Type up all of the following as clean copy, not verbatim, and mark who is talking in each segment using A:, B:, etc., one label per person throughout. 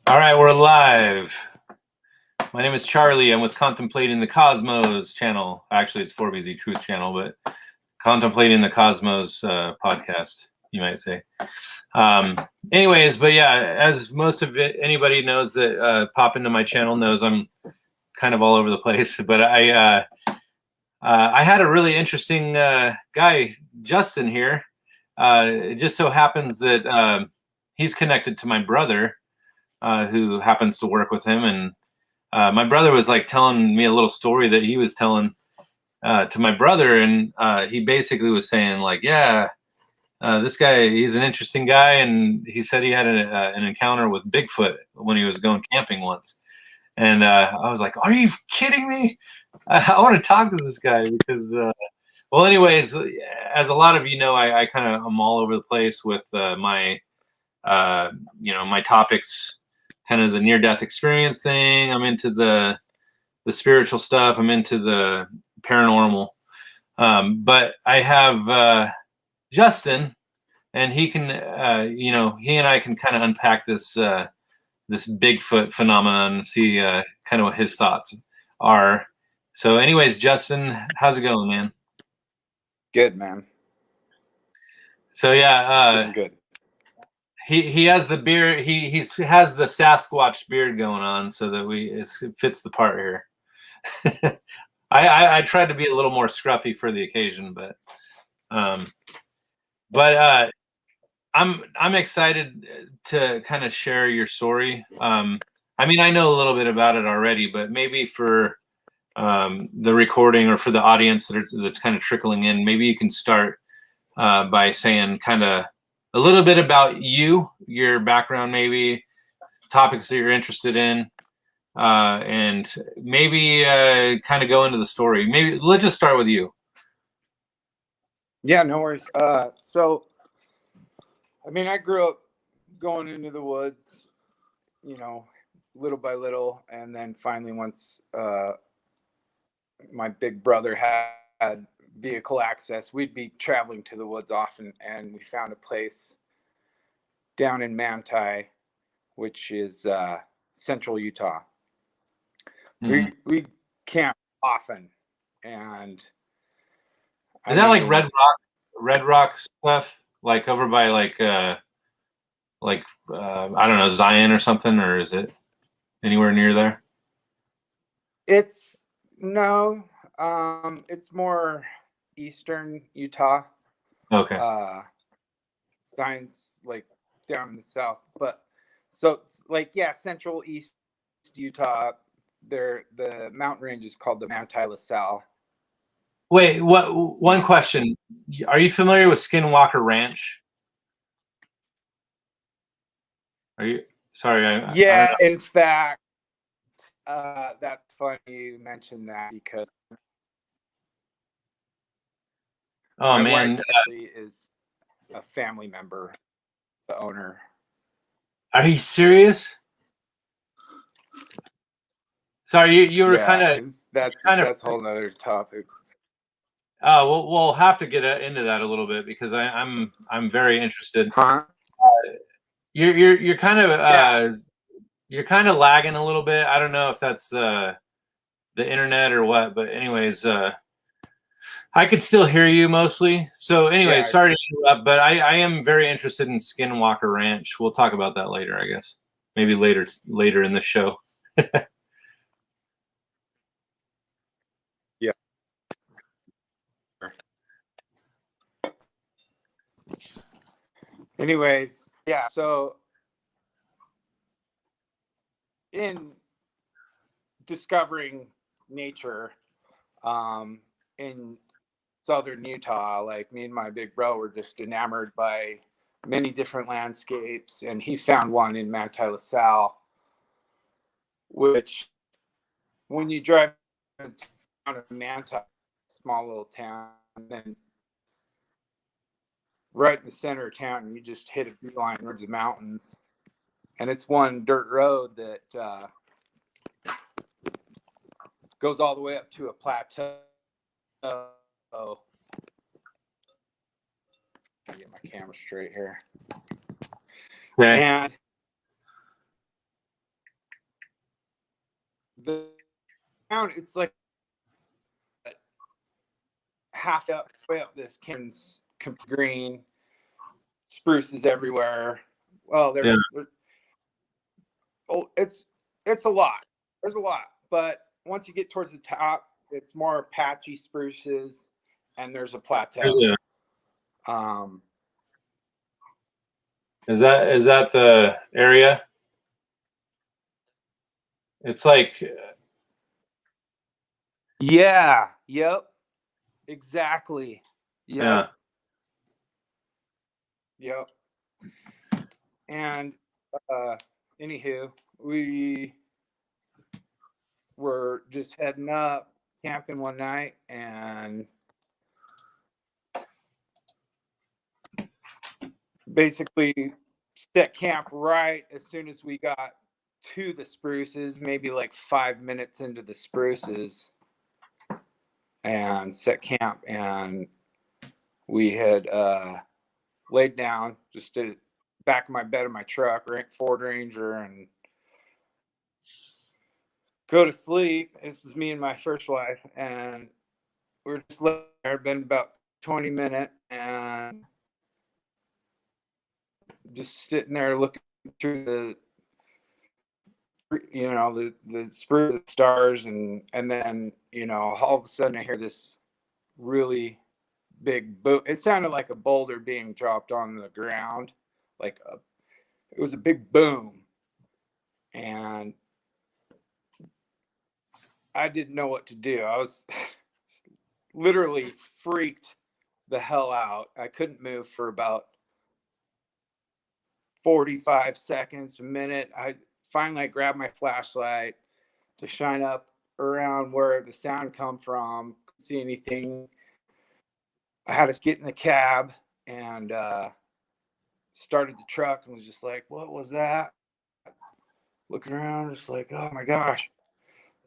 A: All right, we're live. My name is Charlie. I'm with Contemplating the Cosmos channel. Actually, it's 4BZ Truth channel, but Contemplating the Cosmos podcast, you might say. Anyways, but yeah, as most of anybody knows that pop into my channel knows, I'm kind of all over the place. But I had a really interesting guy, Justin, here. It just so happens that he's connected to my brother, who happens to work with him, and my brother was like telling me a little story that he was telling to my brother, and he basically was saying like, yeah, this guy, he's an interesting guy, and he said he had an encounter with Bigfoot when he was going camping once, and I was like, are you kidding me? I want to talk to this guy because, well, anyways, as a lot of you know, I kind of am all over the place with my my topics, kind of the near-death experience thing. I'm into the spiritual stuff. I'm into the paranormal. But I have Justin, and he can, he and I can kind of unpack this this Bigfoot phenomenon and see kind of what his thoughts are. So, anyways, Justin, how's it going, man?
B: Good, man.
A: So yeah,
B: good.
A: He has the beard. He has the Sasquatch beard going on, so that it fits the part here. I tried to be a little more scruffy for the occasion, but I'm excited to kind of share your story. I mean, I know a little bit about it already, but maybe for the recording or for the audience that's kind of trickling in, maybe you can start by saying kind of a little bit about you, your background, maybe topics that you're interested in, and maybe kind of go into the story. Maybe let's just start with you.
B: Yeah, no worries. So, I mean, I grew up going into the woods, little by little, and then finally, once my big brother had vehicle access, we'd be traveling to the woods often, and we found a place down in Manti, which is central Utah.
A: Mm-hmm.
B: We camp often, and
A: Is that like Red Rock stuff, like over by like I don't know, Zion or something, or is it anywhere near there?
B: It's more eastern Utah.
A: Okay.
B: Zion's like down in the south, but so it's like, yeah, central east Utah. The mountain range is called the Manti LaSalle.
A: Wait, what? One question: are you familiar with Skinwalker Ranch? Are you? Sorry, I don't know.
B: In fact, that's funny you mentioned that, because
A: Oh
B: my
A: man,
B: wife actually is a family member, the owner.
A: are you serious? Sorry, you were kind of
B: that's a whole nother topic.
A: We'll have to get into that a little bit because I'm very interested.
B: Huh?
A: You're kind of you're kind of lagging a little bit. I don't know if that's the internet or what, but anyways, I could still hear you mostly. So anyways, sorry to interrupt, but I am very interested in Skinwalker Ranch. We'll talk about that later, I guess. Maybe later in the show.
B: Yeah. Anyways, yeah, so in discovering nature in southern Utah, like, me and my big bro were just enamored by many different landscapes, and he found one in Manti LaSalle, which, when you drive to the town of Manti, small little town, and then right in the center of town, you just hit a beeline towards the mountains, and it's one dirt road that goes all the way up to a plateau. Get my camera straight here.
A: Okay.
B: And the town, it's like half up, way up this canyon's green, spruces everywhere. Well,
A: Yeah.
B: it's a lot. There's a lot, but once you get towards the top, it's more patchy spruces, and there's a plateau. Um,
A: Is that the area? It's like,
B: yeah, yep, exactly.
A: yeah.
B: Yep. And anywho, we were just heading up camping one night and basically set camp right as soon as we got to the spruces, maybe like 5 minutes into the spruces, and set camp. And we had laid down just to back of my bed of my truck, Ford Ranger, and go to sleep. This is me and my first wife, and we're just laying there. Been about 20 minutes, and just sitting there looking through the spruce stars, and then all of a sudden I hear this really big boom. It sounded like a boulder being dropped on the ground, it was a big boom, and I didn't know what to do. I was literally freaked the hell out. I couldn't move for about 45 seconds, a minute. I finally grabbed my flashlight to shine up around where the sound come from. Couldn't see anything. I had us get in the cab and started the truck and was just like, what was that? Looking around, just like, oh my gosh.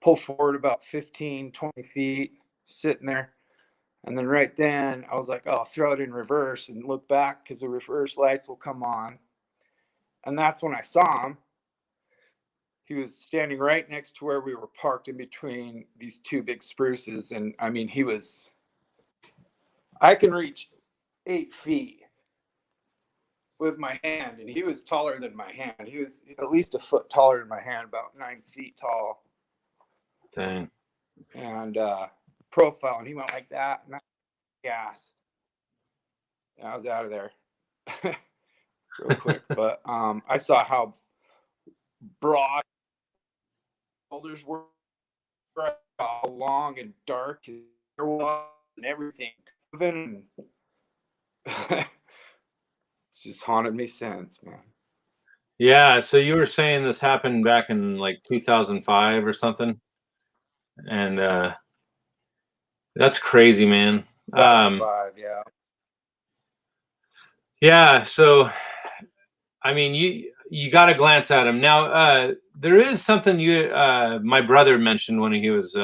B: Pull forward about 15, 20 feet, sitting there. And then right then I was like, oh, I'll throw it in reverse and look back because the reverse lights will come on. And that's when I saw him. He was standing right next to where we were parked in between these two big spruces. And I mean, I can reach 8 feet with my hand, and he was taller than my hand. He was at least a foot taller than my hand, about 9 feet tall.
A: Dang.
B: And profile, and he went like that, and I gasped. And I was out of there real quick. But I saw how broad shoulders were, how long and dark his hair was, and everything. It's just haunted me since, man.
A: Yeah. So you were saying this happened back in like 2005 or something, and that's crazy, man.
B: 2005, yeah.
A: Yeah. So, I mean, you got to glance at him now. There is something my brother mentioned when he was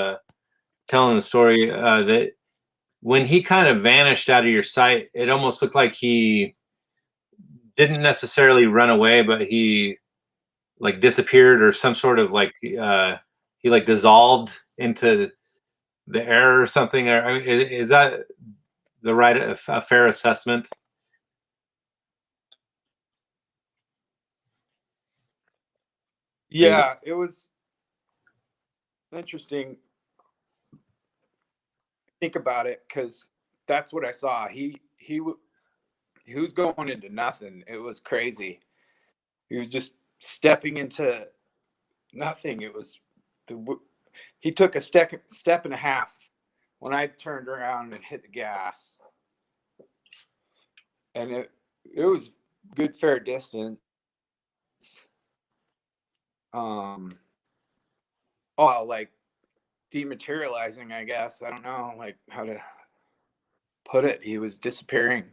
A: telling the story that when he kind of vanished out of your sight, it almost looked like he didn't necessarily run away, but he like disappeared or some sort of like he like dissolved into the air or something. Or I mean, is that a fair assessment?
B: Yeah, it was interesting. Think about it, because that's what I saw. He was going into nothing. It was crazy. He was just stepping into nothing. It was he took a step and a half when I turned around and hit the gas, and it was good fair distance. Oh, like dematerializing, I guess. I don't know like how to put it. He was disappearing.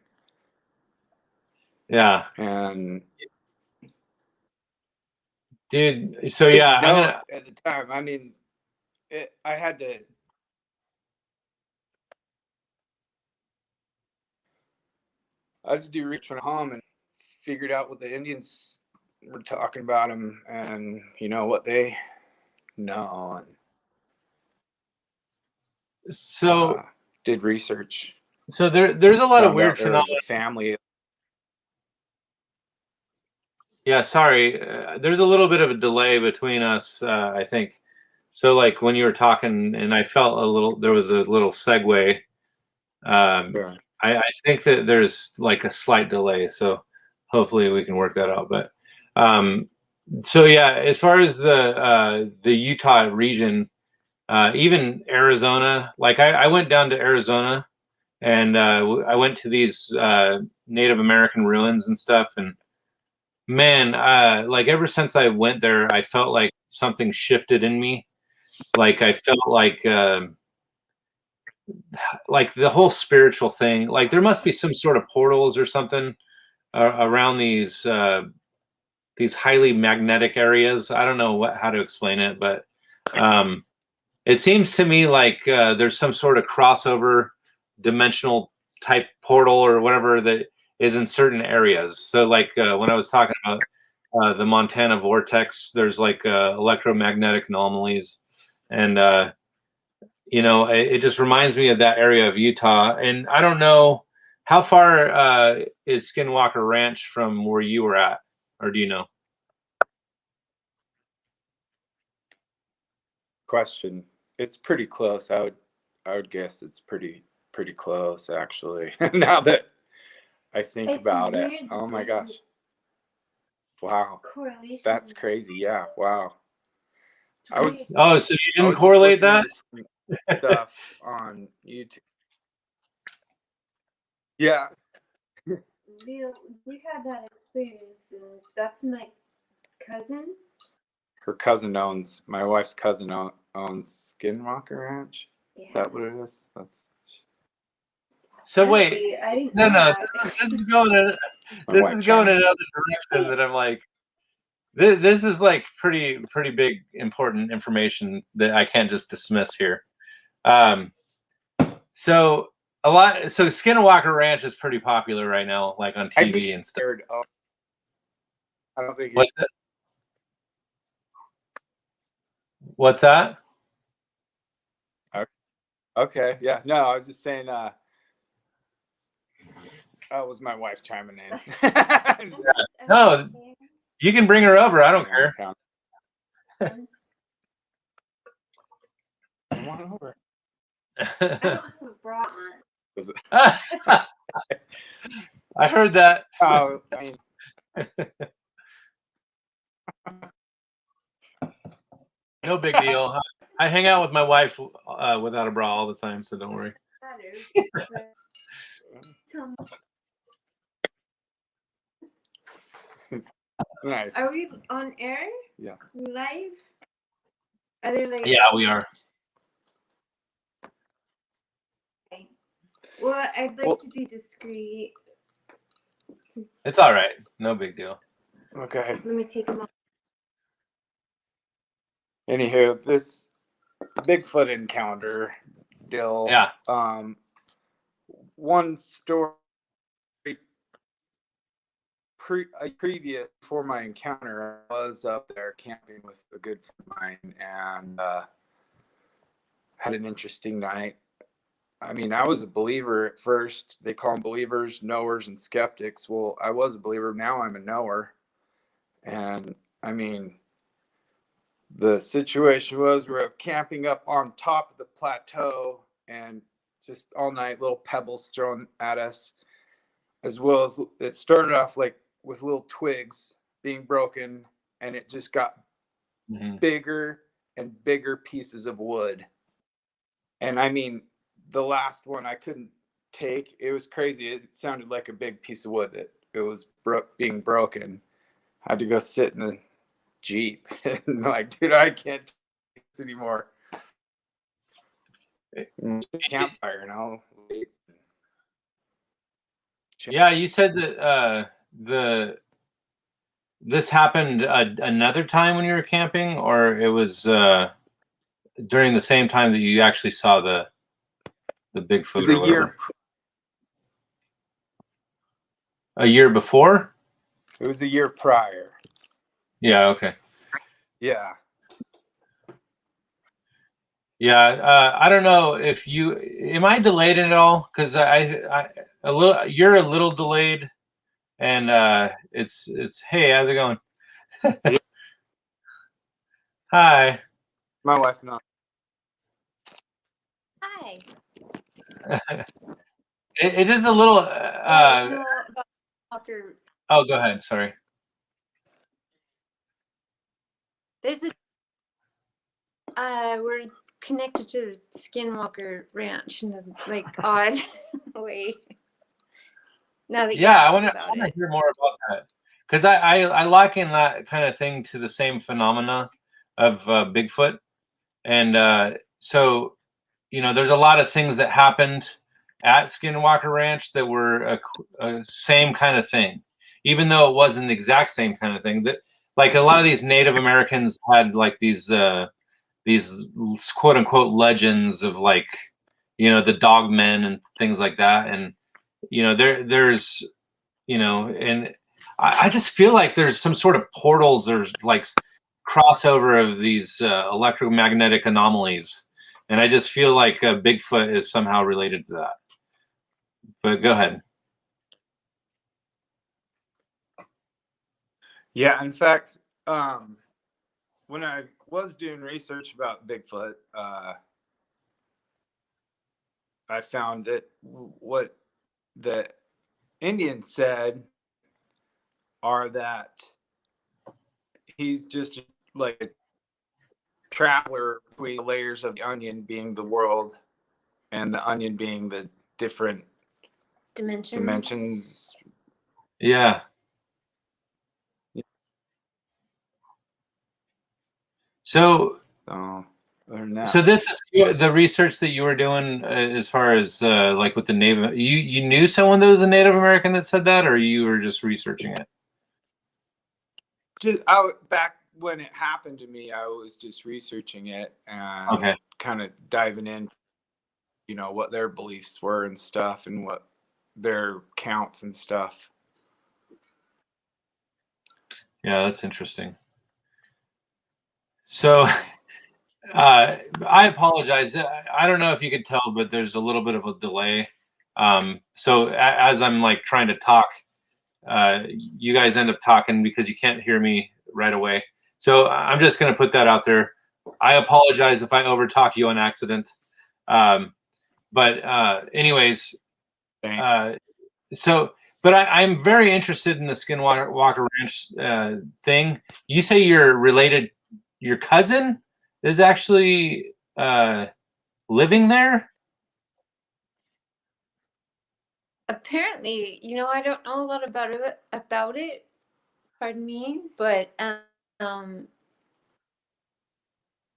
A: Yeah.
B: And
A: Dude, so yeah, I'm gonna.
B: at the time. I mean, I had to. I had to do reach from home and figured out what the Indians were talking about him, and what they know and
A: So
B: did research.
A: so there's a lot of
B: Found
A: weird
B: out there was
A: phenomena.
B: a family.
A: Yeah, sorry. There's a little bit of a delay between us, I think. So like when you were talking, and I felt there was a little segue.
B: Sure.
A: I think that there's like a slight delay, so hopefully we can work that out. But so yeah, as far as the Utah region, even Arizona, like I went down to Arizona, and I went to these Native American ruins and stuff, and man, like ever since I went there, I felt like something shifted in me. Like I felt like the whole spiritual thing. Like there must be some sort of portals or something around these highly magnetic areas. I don't know how to explain it, but it seems to me like there's some sort of crossover dimensional type portal or whatever that is in certain areas. So like when I was talking about the Montana vortex, there's like electromagnetic anomalies, and it just reminds me of that area of Utah. And I don't know how far is Skinwalker Ranch from where you were at, or do you know?
B: Question. It's pretty close. I would guess it's pretty close actually. Now that I think about it. Oh my gosh. Wow.
C: Correlation.
B: That's crazy. Yeah. Wow.
A: Oh, so you
B: I
A: didn't
B: was
A: correlate
B: just looking
A: that?
B: into some stuff on YouTube. Yeah.
C: We had that experience, and that's my cousin.
B: Her cousin owns, my wife's cousin owns Skinwalker Ranch.
C: Yeah.
B: Is that what it is? That's.
A: So wait,
C: I didn't
A: no,
C: know
A: no,
C: that.
A: this is going in
B: My
A: this
B: wife
A: is going in
B: challenged.
A: another direction that I'm like, this is like pretty big important information that I can't just dismiss here. So Skinwalker Ranch is pretty popular right now, like on
B: I
A: TV
B: think
A: and stuff.
B: I don't think
A: What's that? What's that?
B: Okay. Yeah. No, I was just saying. That was my wife chiming in.
A: No, you can bring her over. I don't care.
B: Come on over.
C: I don't have a bra on.
A: I heard that.
B: Oh, I mean,
A: No big deal. I hang out with my wife without a bra all the time, so don't worry.
B: nice.
C: Are we on air?
B: Yeah.
C: Live? Are they like?
A: Yeah, we are.
C: Okay. Well, I'd like to be discreet.
A: It's all right. No big deal.
B: Okay.
C: Let me take them off.
B: Anywho, this Bigfoot encounter deal.
A: Yeah.
B: One story previous before my encounter, I was up there camping with a good friend of mine and had an interesting night. I mean, I was a believer at first. They call them believers, knowers, and skeptics. Well, I was a believer. Now I'm a knower. And I mean, the situation was we were camping up on top of the plateau and just all night, little pebbles thrown at us, as well as it started off like with little twigs being broken, and it just got bigger and bigger pieces of wood. And I mean, the last one I couldn't take. It was crazy. It sounded like a big piece of wood that it was being broken. I had to go sit in the Jeep and like, dude, I can't take this anymore. Campfire,
A: Yeah, you said that this happened another time when you were camping, or it was during the same time that you actually saw the Bigfoot.
B: It was a year.
A: A year before?
B: It was a year prior.
A: Yeah. Okay.
B: Yeah.
A: Yeah, I don't know if you am I delayed at all? Because you're a little delayed, and it's hey, how's it going? Hi.
B: My wife not.
C: Hi.
A: It is a little.
C: Yeah, you know about Walker.
A: Oh, go ahead. Sorry.
C: There's a we're connected to the Skinwalker Ranch in a like odd way. Now that you
A: Yeah,
C: asked
A: I
C: about
A: want to
C: it.
A: hear more about that because I liken that kind of thing to the same phenomena of Bigfoot, and so there's a lot of things that happened at Skinwalker Ranch that were a same kind of thing, even though it wasn't the exact same kind of thing. That like a lot of these Native Americans had like these quote unquote legends of like the dog men and things like that, and there's and I just feel like there's some sort of portals or like crossover of these electromagnetic anomalies, and I just feel like Bigfoot is somehow related to that. But go ahead.
B: Yeah, in fact, when I was doing research about Bigfoot, I found that what the Indians said are that he's just like a traveler between the layers of the onion, being the world, and the onion being the different dimensions.
A: Yeah. So
B: So, other than that,
A: so this is the research that you were doing as far as like with the Native. You knew someone that was a Native American that said that, or you were just researching it?
B: back when it happened to me, I was just researching it and
A: Okay.
B: kind of diving in, what their beliefs were and stuff, and what their counts and stuff.
A: Yeah, that's interesting. So I apologize. I don't know if you could tell, but there's a little bit of a delay. So as I'm like trying to talk, you guys end up talking because you can't hear me right away. So I'm just going to put that out there. I apologize if I overtalk you on accident. But anyways, but I'm very interested in the Skinwalker Ranch thing. You say you're related. Your cousin is actually living there.
C: Apparently, I don't know a lot about it. Pardon me, but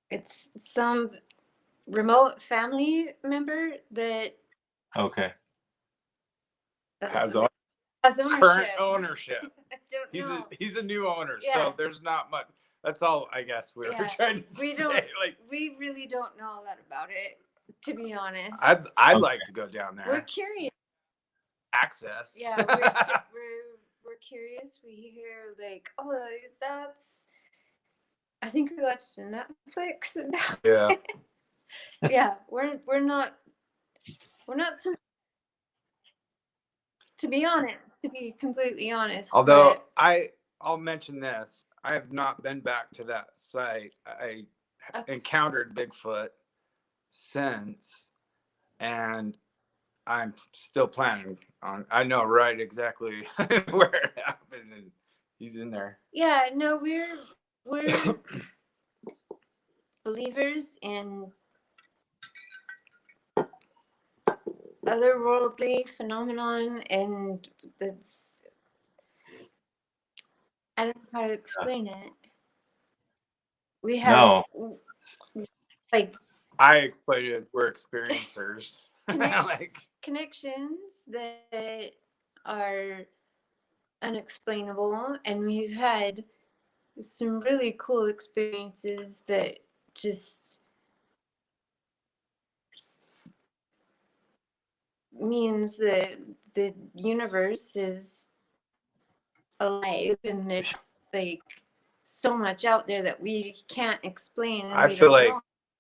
C: it's some remote family member that
A: Okay.
B: Has
C: ownership.
B: current ownership.
C: I don't know.
B: He's a new owner,
C: Yeah.
B: so there's not much. That's all I guess we were trying to say. Like,
C: we really don't know a lot about it, to be honest.
B: I'd like to go down there.
C: We're curious.
B: Access.
C: Yeah, we're curious. We hear like, oh, that's. I think we watched a Netflix about.
B: Yeah.
C: Yeah, we're not some. To be honest, to be completely honest.
B: Although I'll mention this, I have not been back to that site. I encountered Bigfoot since, and I'm still planning on. I know right exactly where it happened, and he's in there.
C: Yeah, no, we're believers in otherworldly phenomenon, and that's I don't know how to explain it. We have like
B: I explained it as we're experiencers.
C: Connections that are unexplainable, and we've had some really cool experiences that just means that the universe is alive, and there's like so much out there that we can't explain. And
B: I feel like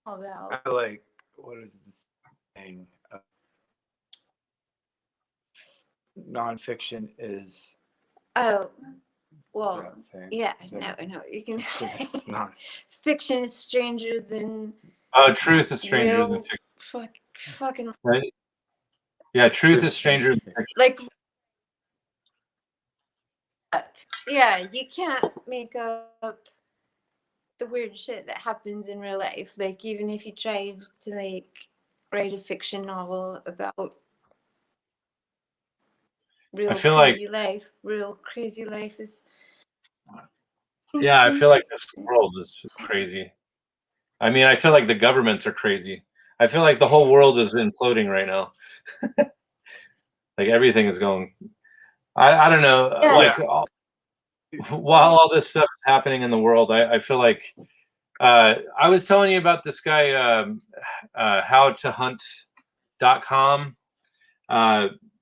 C: about.
B: I feel like, what is this thing? Nonfiction is
C: Oh, well,
B: that same.
C: yeah,
B: Is
C: no,
B: that-
C: no, you can say
B: non-
C: fiction is stranger than
A: Truth is stranger than
C: real
A: fiction,
C: fucking
A: right? Yeah, truth is stranger than fiction.
C: like yeah, you can't make up the weird shit that happens in real life. Like even if you tried to like write a fiction novel about
A: I feel like,
C: real crazy life is
A: yeah, I feel like this world is just crazy. I mean, I feel like the governments are crazy. I feel like the whole world is imploding right now. Like everything is going. I don't know.
C: Yeah.
A: Like while all this stuff is happening in the world, I feel like I was telling you about this guy, howtohunt.com.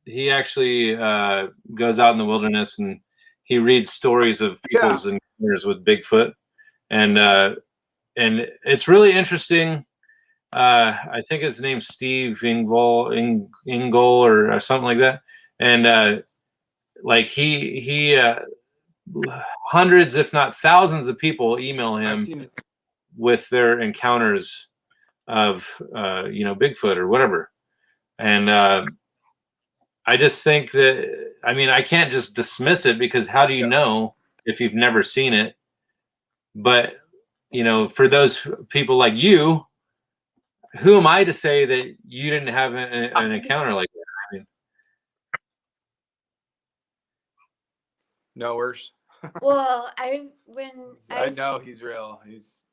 A: He actually goes out in the wilderness and he reads stories of people's encounters with Bigfoot, and it's really interesting. I think his name's Steve Ingol or something like that, and like he hundreds, if not thousands, of people email him with their encounters of Bigfoot or whatever, and I just think that, I mean, I can't just dismiss it because how do you know if you've never seen it? But for those people like you, who am I to say that you didn't have an encounter like that? I mean,
B: no worse.
C: well,
B: I know he's real.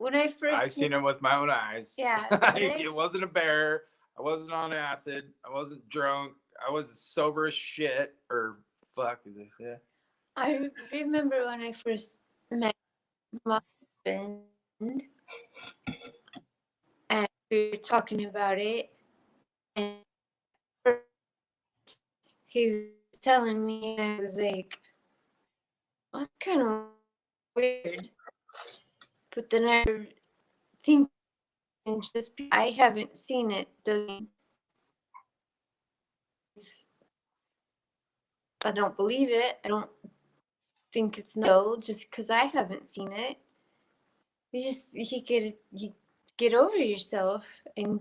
B: I've seen him with my own eyes.
C: Yeah.
B: It wasn't a bear. I wasn't on acid. I wasn't drunk. I was sober as shit, or fuck, as they say.
C: I remember when I first met my husband and we were talking about it, and he was telling me, and I was like, well, that's kind of weird. But then I think just I haven't seen it doesn't. I don't believe it. I don't think it's no just because I haven't seen it. You get over yourself and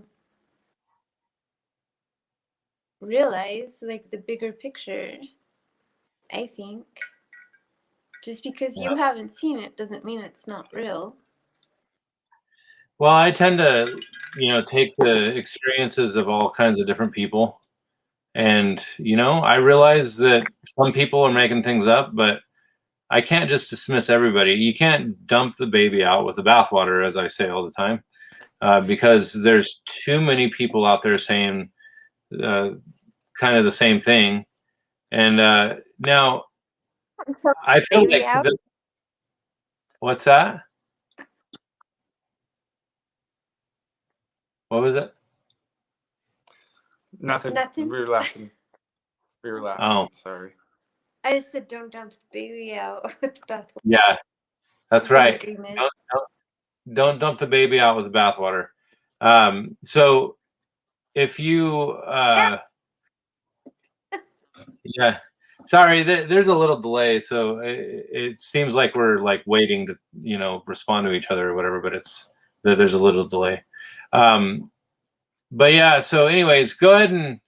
C: realize like the bigger picture. I think just because you haven't seen it doesn't mean it's not real.
A: well, I tend to, take the experiences of all kinds of different people. And, I realize that some people are making things up, but I can't just dismiss everybody. You can't dump the baby out with the bathwater, as I say all the time, because there's too many people out there saying kind of the same thing. And now I feel
C: Baby
A: like
C: out?
A: what's that? What was it?
B: Nothing.
C: Nothing.
B: We were laughing.
A: Oh.
B: Sorry.
C: I just said don't dump the baby out with the bathwater.
A: Yeah, that's
C: It's an
A: right.
C: agreement.
A: Don't dump the baby out with the bathwater. So if you, yeah, sorry, there's a little delay, so it seems like we're like waiting to, respond to each other or whatever, but there's a little delay. But yeah, so anyways, go ahead and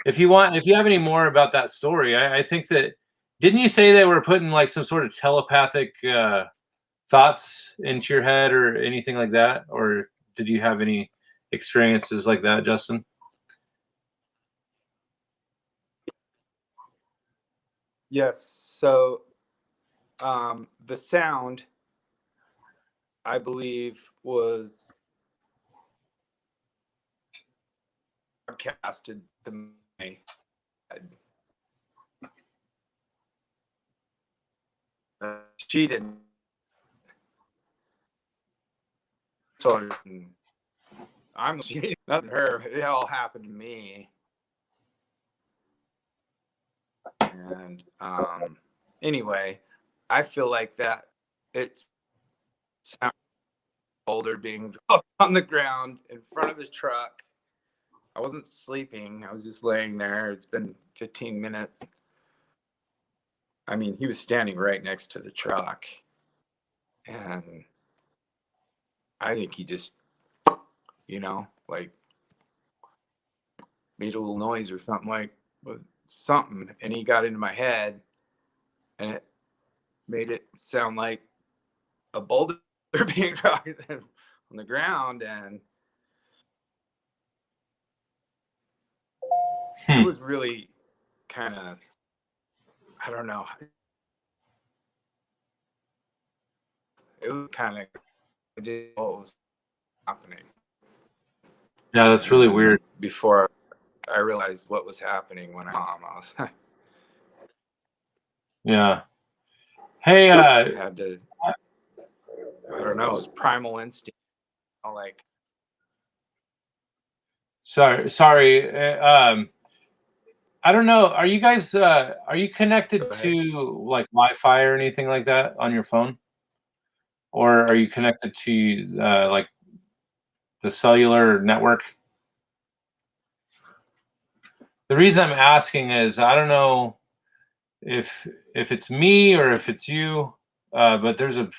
A: if you have any more about that story, I think that, didn't you say they were putting like some sort of telepathic thoughts into your head or anything like that? Or did you have any experiences like that, Justin?
B: Yes. So the sound, I believe, was broadcasted to me. She didn't. So I'm not her. It all happened to me. And anyway, I feel like that it's boulder being dropped on the ground in front of the truck. I wasn't sleeping. I was just laying there. It's been 15 minutes. I mean, he was standing right next to the truck. And I think he just, like made a little noise or something. And he got into my head and it made it sound like a boulder being dropped on the ground. And it was really kind of, I don't know. It was kind of, I didn't know what was happening.
A: Yeah, that's really weird.
B: Before I realized what was happening when I was
A: Yeah. Hey,
B: I had to, I don't know, it was primal instinct. Like,
A: sorry. I don't know. Are you guys are you connected to like Wi-Fi or anything like that on your phone? Or are you connected to like the cellular network? The reason I'm asking is I don't know if it's me or if it's you, but there's a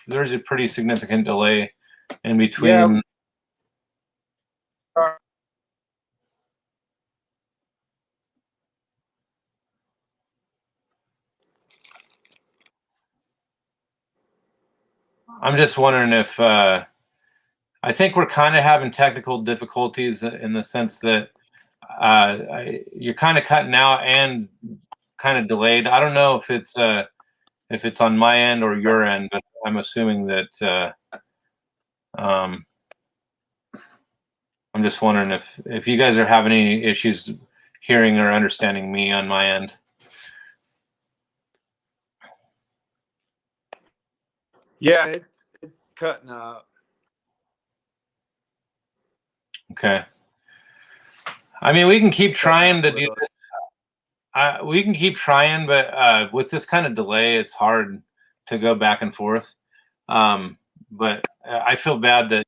A: pretty significant delay in between.
B: Yeah.
A: I'm just wondering if I think we're kind of having technical difficulties in the sense that you're kind of cutting out and kind of delayed. I don't know if it's on my end or your end, but I'm assuming that I'm just wondering if you guys are having any issues hearing or understanding me on my end.
B: Yeah, it's cutting up.
A: Okay. I mean, we can keep trying to do this. We can keep trying, but with this kind of delay, it's hard to go back and forth. But I feel bad that,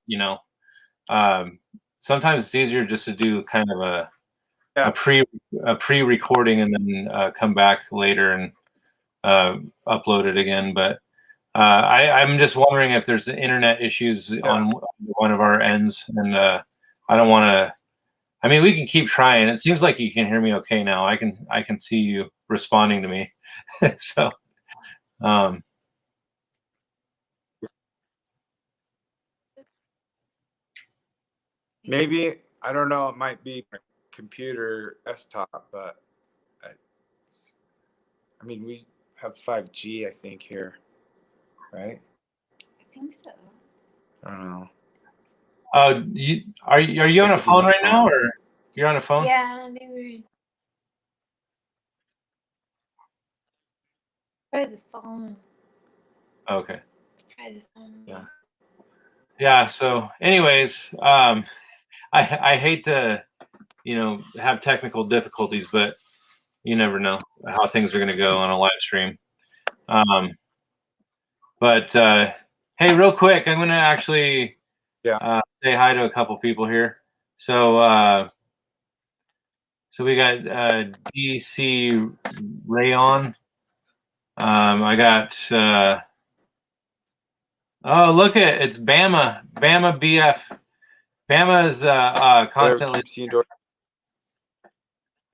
A: sometimes it's easier just to do kind of a pre-recording and then come back later and upload it again. But I'm just wondering if there's internet issues on one of our ends, and I don't want to. I mean, we can keep trying. It seems like you can hear me okay now. I can see you responding to me. So,
B: maybe, I don't know, it might be a computer desktop, but I mean, we have 5G, I think, here, right?
C: I think so.
B: I don't know.
A: Are you on a phone right now, or you're on a phone?
C: Yeah, maybe probably the phone.
A: Okay.
C: It's probably the phone.
B: Yeah.
A: Yeah. So, anyways, I hate to, have technical difficulties, but you never know how things are going to go on a live stream. But hey, real quick, I'm going to actually say hi to a couple people here. So we got DC Rayon. I got oh, look at it's Bama BF. Bama is constantly.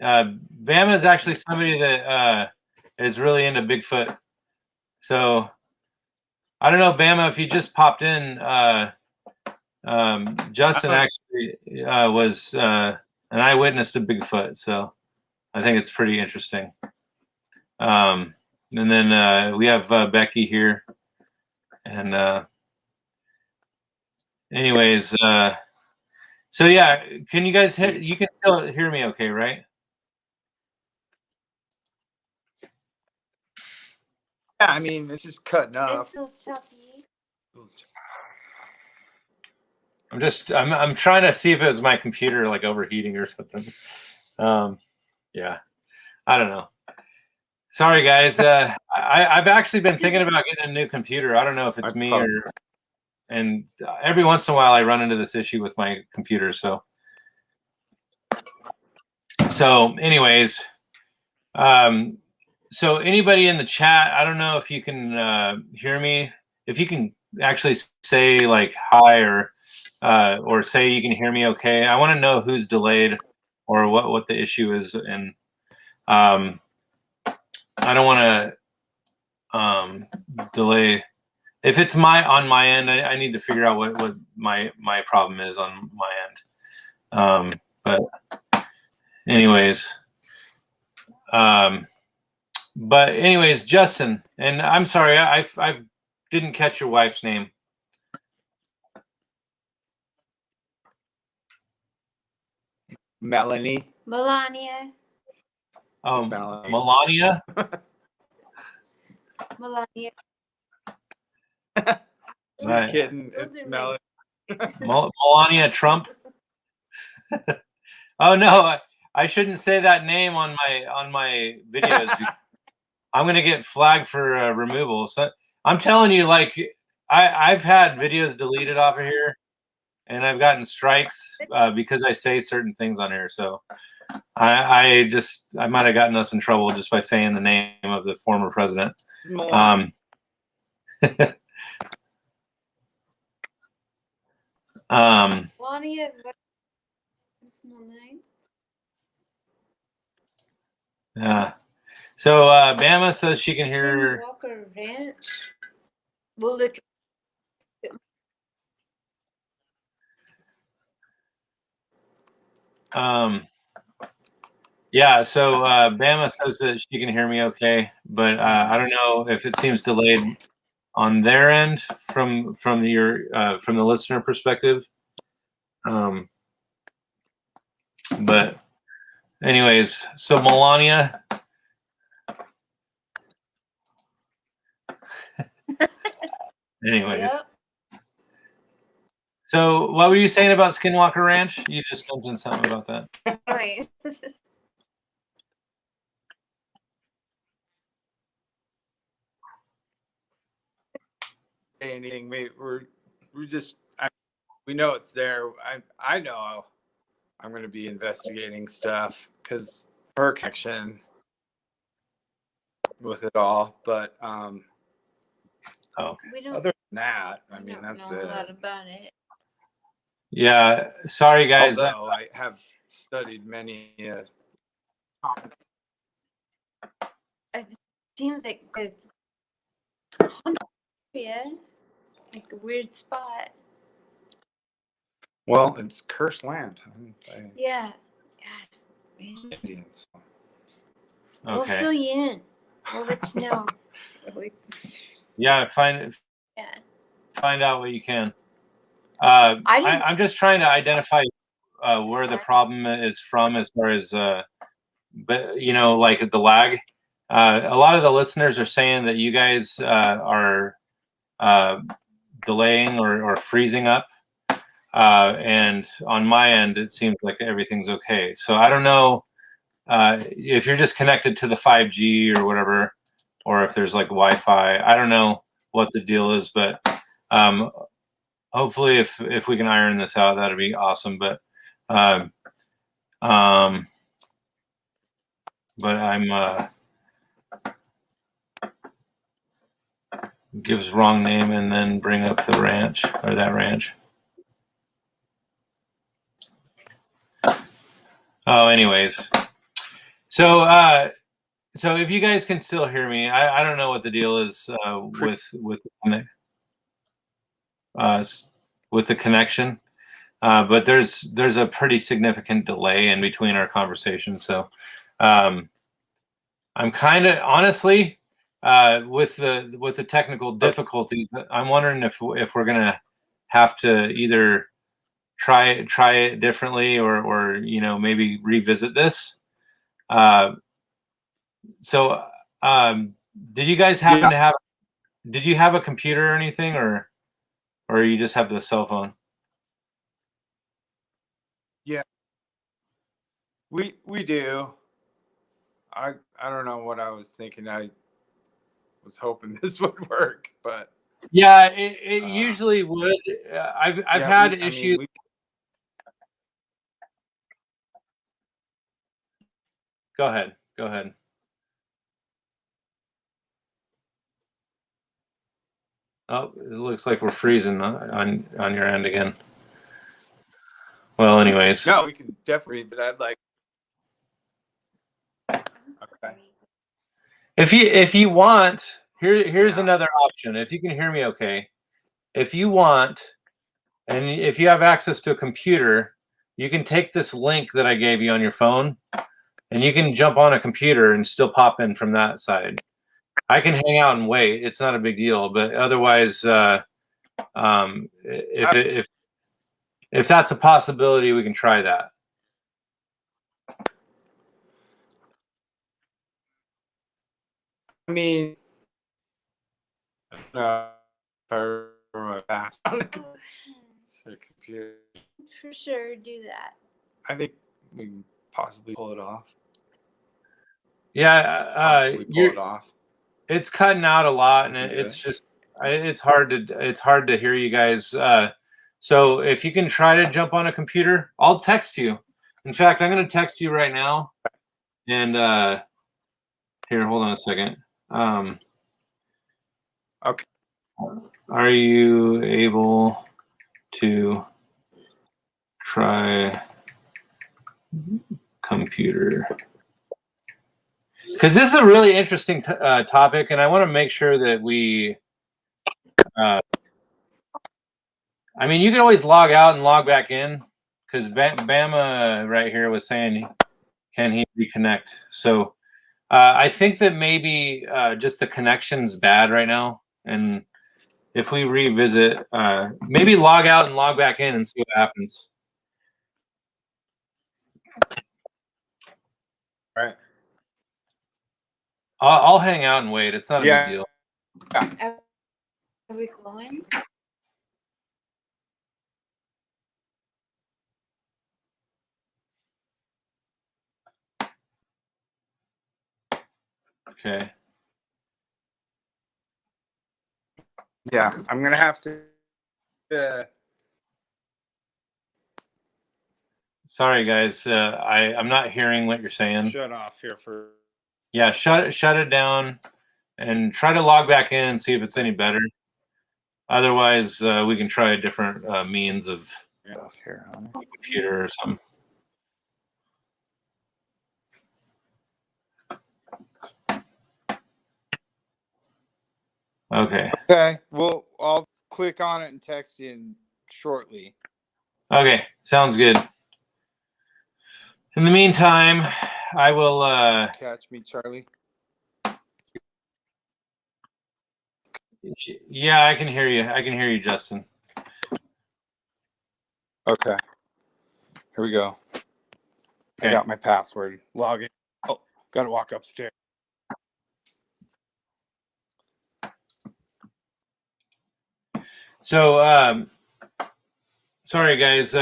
A: Bama is actually somebody that is really into Bigfoot. So I don't know, Bama, if you just popped in. Justin actually was an eyewitness to Bigfoot, so I think it's pretty interesting. And then we have Becky here, and anyways, so yeah, can you guys hit? You can still hear me, okay, right?
B: Yeah, I mean, it's just cutting up.
C: It's so choppy.
A: I'm trying to see if it was my computer like overheating or something. Yeah, I don't know. Sorry, guys. I've actually been thinking about getting a new computer. I don't know if it's me or. every once in a while I run into this issue with my computer. So anyways, so anybody in the chat, I don't know if you can hear me. If you can actually say like hi or say you can hear me okay. I want to know who's delayed or what the issue is, and I don't want to delay. If it's on my end, I need to figure out what my problem is on my end. But anyways, Justin, and I'm sorry, I didn't catch your wife's name.
B: Melanie.
C: Melania.
A: Melania.
C: Melania.
B: Just
A: Right.
B: kidding. It's Melanie.
A: Melania Trump. Oh no, I shouldn't say that name on my videos. I'm gonna get flagged for removal. So I'm telling you, like I've had videos deleted off of here, and I've gotten strikes because I say certain things on here. So I might have gotten us in trouble just by saying the name of the former president.
C: Melania. Small name.
A: Yeah. So Bama says she can hear.
C: Walker Ranch. We'll look.
A: Yeah. So Bama says that she can hear me okay, but I don't know if it seems delayed on their end from the listener perspective. But anyways, so Melania. Anyways.
C: Yep.
A: So what were you saying about Skinwalker Ranch? You just mentioned something about that.
C: Right.
B: Anything. We know it's there. I know I'm going to be investigating stuff because her connection with it all. But
C: We don't.
B: other than that, I
C: we
B: mean,
C: don't
B: that's
C: know
B: it.
C: a lot about it.
A: Yeah, sorry guys.
B: Although I have studied many.
C: It seems like a area, like a weird spot.
B: Well, it's cursed land by
C: Yeah. God.
B: Indians.
C: We'll
A: Okay.
C: fill you in. We'll let you know.
A: Yeah,
C: Yeah.
A: find out what you can. I'm just trying to identify where the problem is from as far as but like the lag. A lot of the listeners are saying that you guys are delaying or freezing up, and on my end it seems like everything's okay. So I don't know if you're just connected to the 5G or whatever, or if there's like Wi-Fi. I don't know what the deal is, but hopefully if we can iron this out, that'd be awesome. But I'm gives wrong name and then bring up the ranch or that ranch. Oh, anyways. So if you guys can still hear me, I don't know what the deal is with the connection, but there's a pretty significant delay in between our conversations. So I'm kind of honestly with the technical difficulties, I'm wondering if we're gonna have to either try it differently or maybe revisit this. So did you guys happen to have? Did you have a computer or anything, or you just have the cell phone?
B: Yeah, we do. I don't know what I was thinking. I was hoping this would work, but
A: Yeah, it usually would. I've had issues. Go ahead. Go ahead. Oh, it looks like we're freezing on your end again. Well, anyways.
B: No, we can definitely, but I'd like. Okay.
A: If you want, here's another option. If you can hear me okay. If you want, and if you have access to a computer, you can take this link that I gave you on your phone, and you can jump on a computer and still pop in from that side. I can hang out and wait. It's not a big deal. But otherwise, if that's a possibility, we can try that.
B: I mean, my pass on the computer.
C: For sure, do that.
B: I think we can possibly pull it off.
A: Yeah,
B: pull it off.
A: It's cutting out a lot, and it's hard to hear you guys. So if you can try to jump on a computer, I'll text you. In fact, I'm going to text you right now. And here, hold on a second.
B: Okay.
A: Are you able to try computer? Because this is a really interesting topic, and I want to make sure that we. I mean, you can always log out and log back in, because Bama right here was saying, can he reconnect? So I think that maybe just the connection's bad right now, and if we revisit, maybe log out and log back in and see what happens.
B: All right.
A: I'll hang out and wait. It's not a big deal.
C: Are we going?
A: Okay.
B: Yeah, I'm gonna have to.
A: Sorry, guys. I'm not hearing what you're saying.
B: Shut off here for.
A: Yeah, shut it down, and try to log back in and see if it's any better. Otherwise, we can try a different means of computer or something. Okay.
B: Okay. Well, I'll click on it and text you shortly.
A: Okay, sounds good. In the meantime, I will.
B: Catch me, Charlie.
A: Yeah, I can hear you. I can hear you, Justin.
B: Okay. Here we go.
A: Okay.
B: I got my password. Log in. Oh, gotta walk upstairs.
A: So, sorry guys.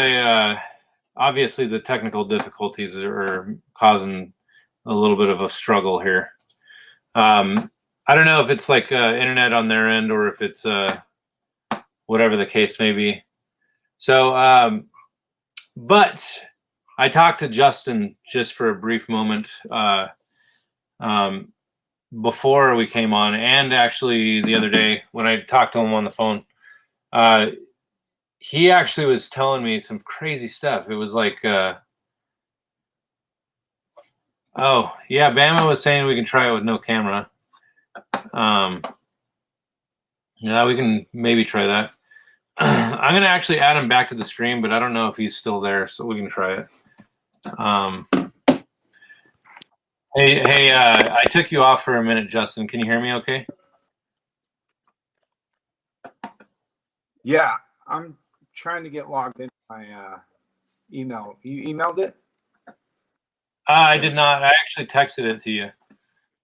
A: Obviously the technical difficulties are causing a little bit of a struggle here. I don't know if it's like internet on their end or if it's whatever the case may be. So, but I talked to Justin just for a brief moment before we came on, and actually the other day when I talked to him on the phone. He actually was telling me some crazy stuff. It was like, oh yeah, Bama was saying we can try it with no camera. Yeah, we can maybe try that. I'm gonna actually add him back to the stream, but I don't know if he's still there, so we can try it. Hey, I took you off for a minute, Justin. Can you hear me okay?
B: Yeah, I'm trying to get logged into my email. You emailed it?
A: I did not. I actually texted it to you.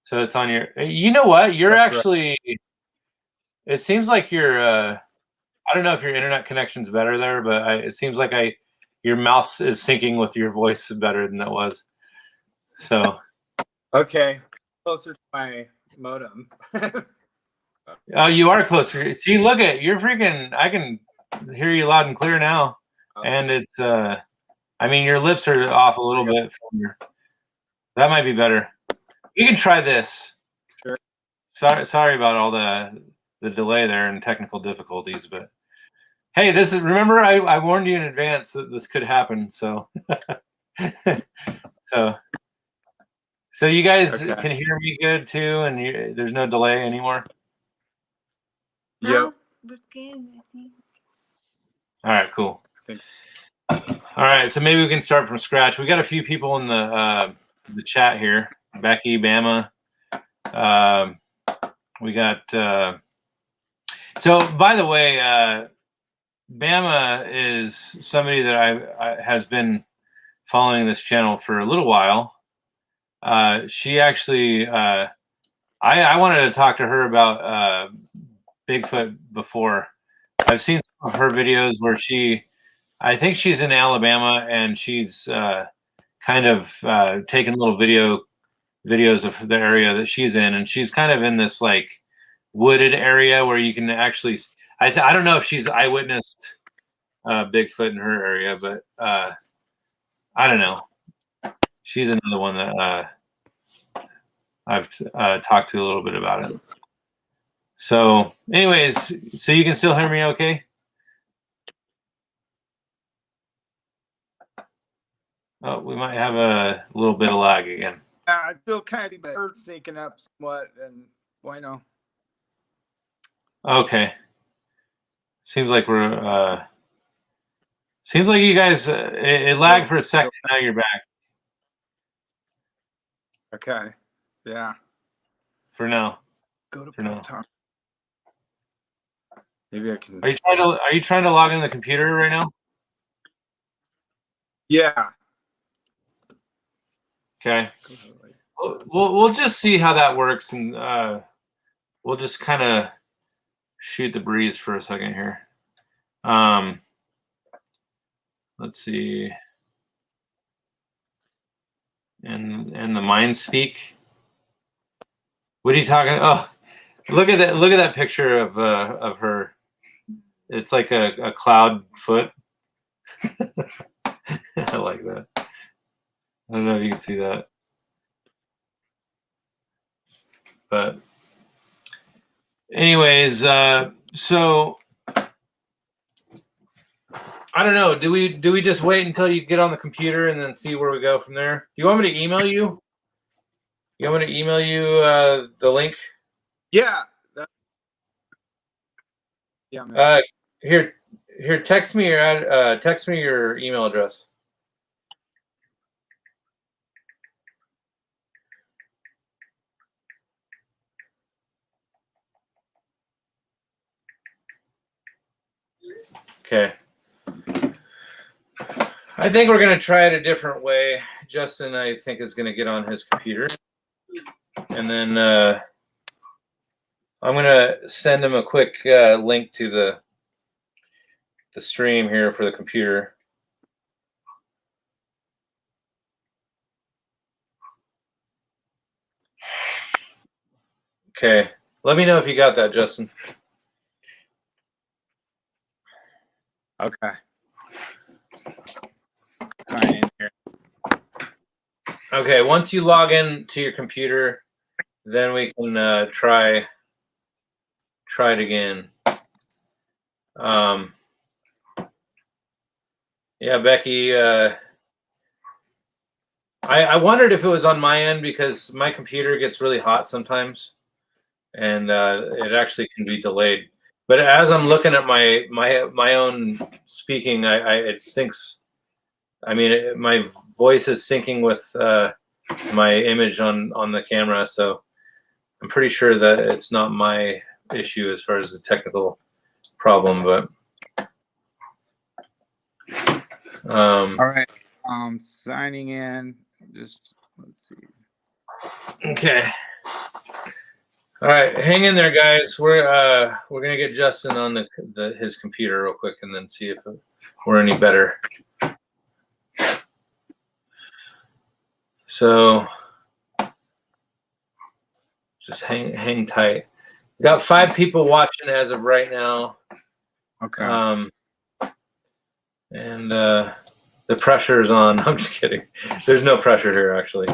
A: So it's on your. You know what? You're That's actually. Right. It seems like you're. I don't know if your internet connection's better there, but it seems like your mouth is syncing with your voice better than it was. So.
B: Okay, closer to my modem.
A: Oh, you are closer. See, look at you're freaking. I can hear you loud and clear now, and it's. I mean, your lips are off a little bit. That might be better. You can try this.
B: Sure.
A: Sorry about all the delay there and technical difficulties, but hey, this is. Remember, I warned you in advance that this could happen. So, so you guys can hear me good too, and there's no delay anymore.
B: Yep.
C: We're good, I think.
A: All right, cool. All right, so maybe we can start from scratch. We got a few people in the chat here. Becky, Bama. We got. So, by the way, Bama is somebody that I has been following this channel for a little while. She actually, I wanted to talk to her about Bigfoot before. I've seen some of her videos where I think she's in Alabama, and she's kind of taking little videos of the area that she's in, and she's kind of in this like wooded area where you can actually. I don't know if she's eyewitnessed Bigfoot in her area, but I don't know. She's another one that I've talked to a little bit about it. So, anyways, so you can still hear me, okay? Oh, we might have a little bit of lag again.
B: I feel kind of earth sinking up somewhat, and bueno.
A: Okay. Seems like we're. Seems like you guys. It lagged for a second. Now you're back.
B: Okay. Yeah.
A: For now.
B: Go to
A: for now.
B: talk. Maybe I can.
A: Are you trying to log in the computer right now?
B: Yeah.
A: Okay. We'll just see how that works, and we'll just kind of shoot the breeze for a second here. Let's see. And the mind speak. What are you talking? Oh, look at that! Look at that picture of her. It's like a cloud foot. I like that. I don't know if you can see that, but anyways, so I don't know. Do we just wait until you get on the computer and then see where we go from there? Do you want me to email you? You want me to email you the link?
B: Yeah. Yeah. Man.
A: Here, text me your email address. Okay. I think we're going to try it a different way. Justin, I think, is going to get on his computer. And then I'm going to send him a quick link to the stream here for the computer. Okay. Let me know if you got that, Justin.
B: Okay. Sign in here.
A: Okay. Once you log in to your computer, then we can try it again. Yeah, Becky. I wondered if it was on my end because my computer gets really hot sometimes, and it actually can be delayed. But as I'm looking at my own speaking, it syncs. I mean, my voice is syncing with my image on the camera, so I'm pretty sure that it's not my issue as far as the technical problem. But
B: All right. Signing in. Just let's see.
A: Okay. All right, hang in there, guys. We're gonna get Justin on his computer real quick, and then see if we're any better. So just hang tight. Got 5 people watching as of right now.
B: Okay.
A: And the pressure is on. I'm just kidding. There's no pressure here, actually.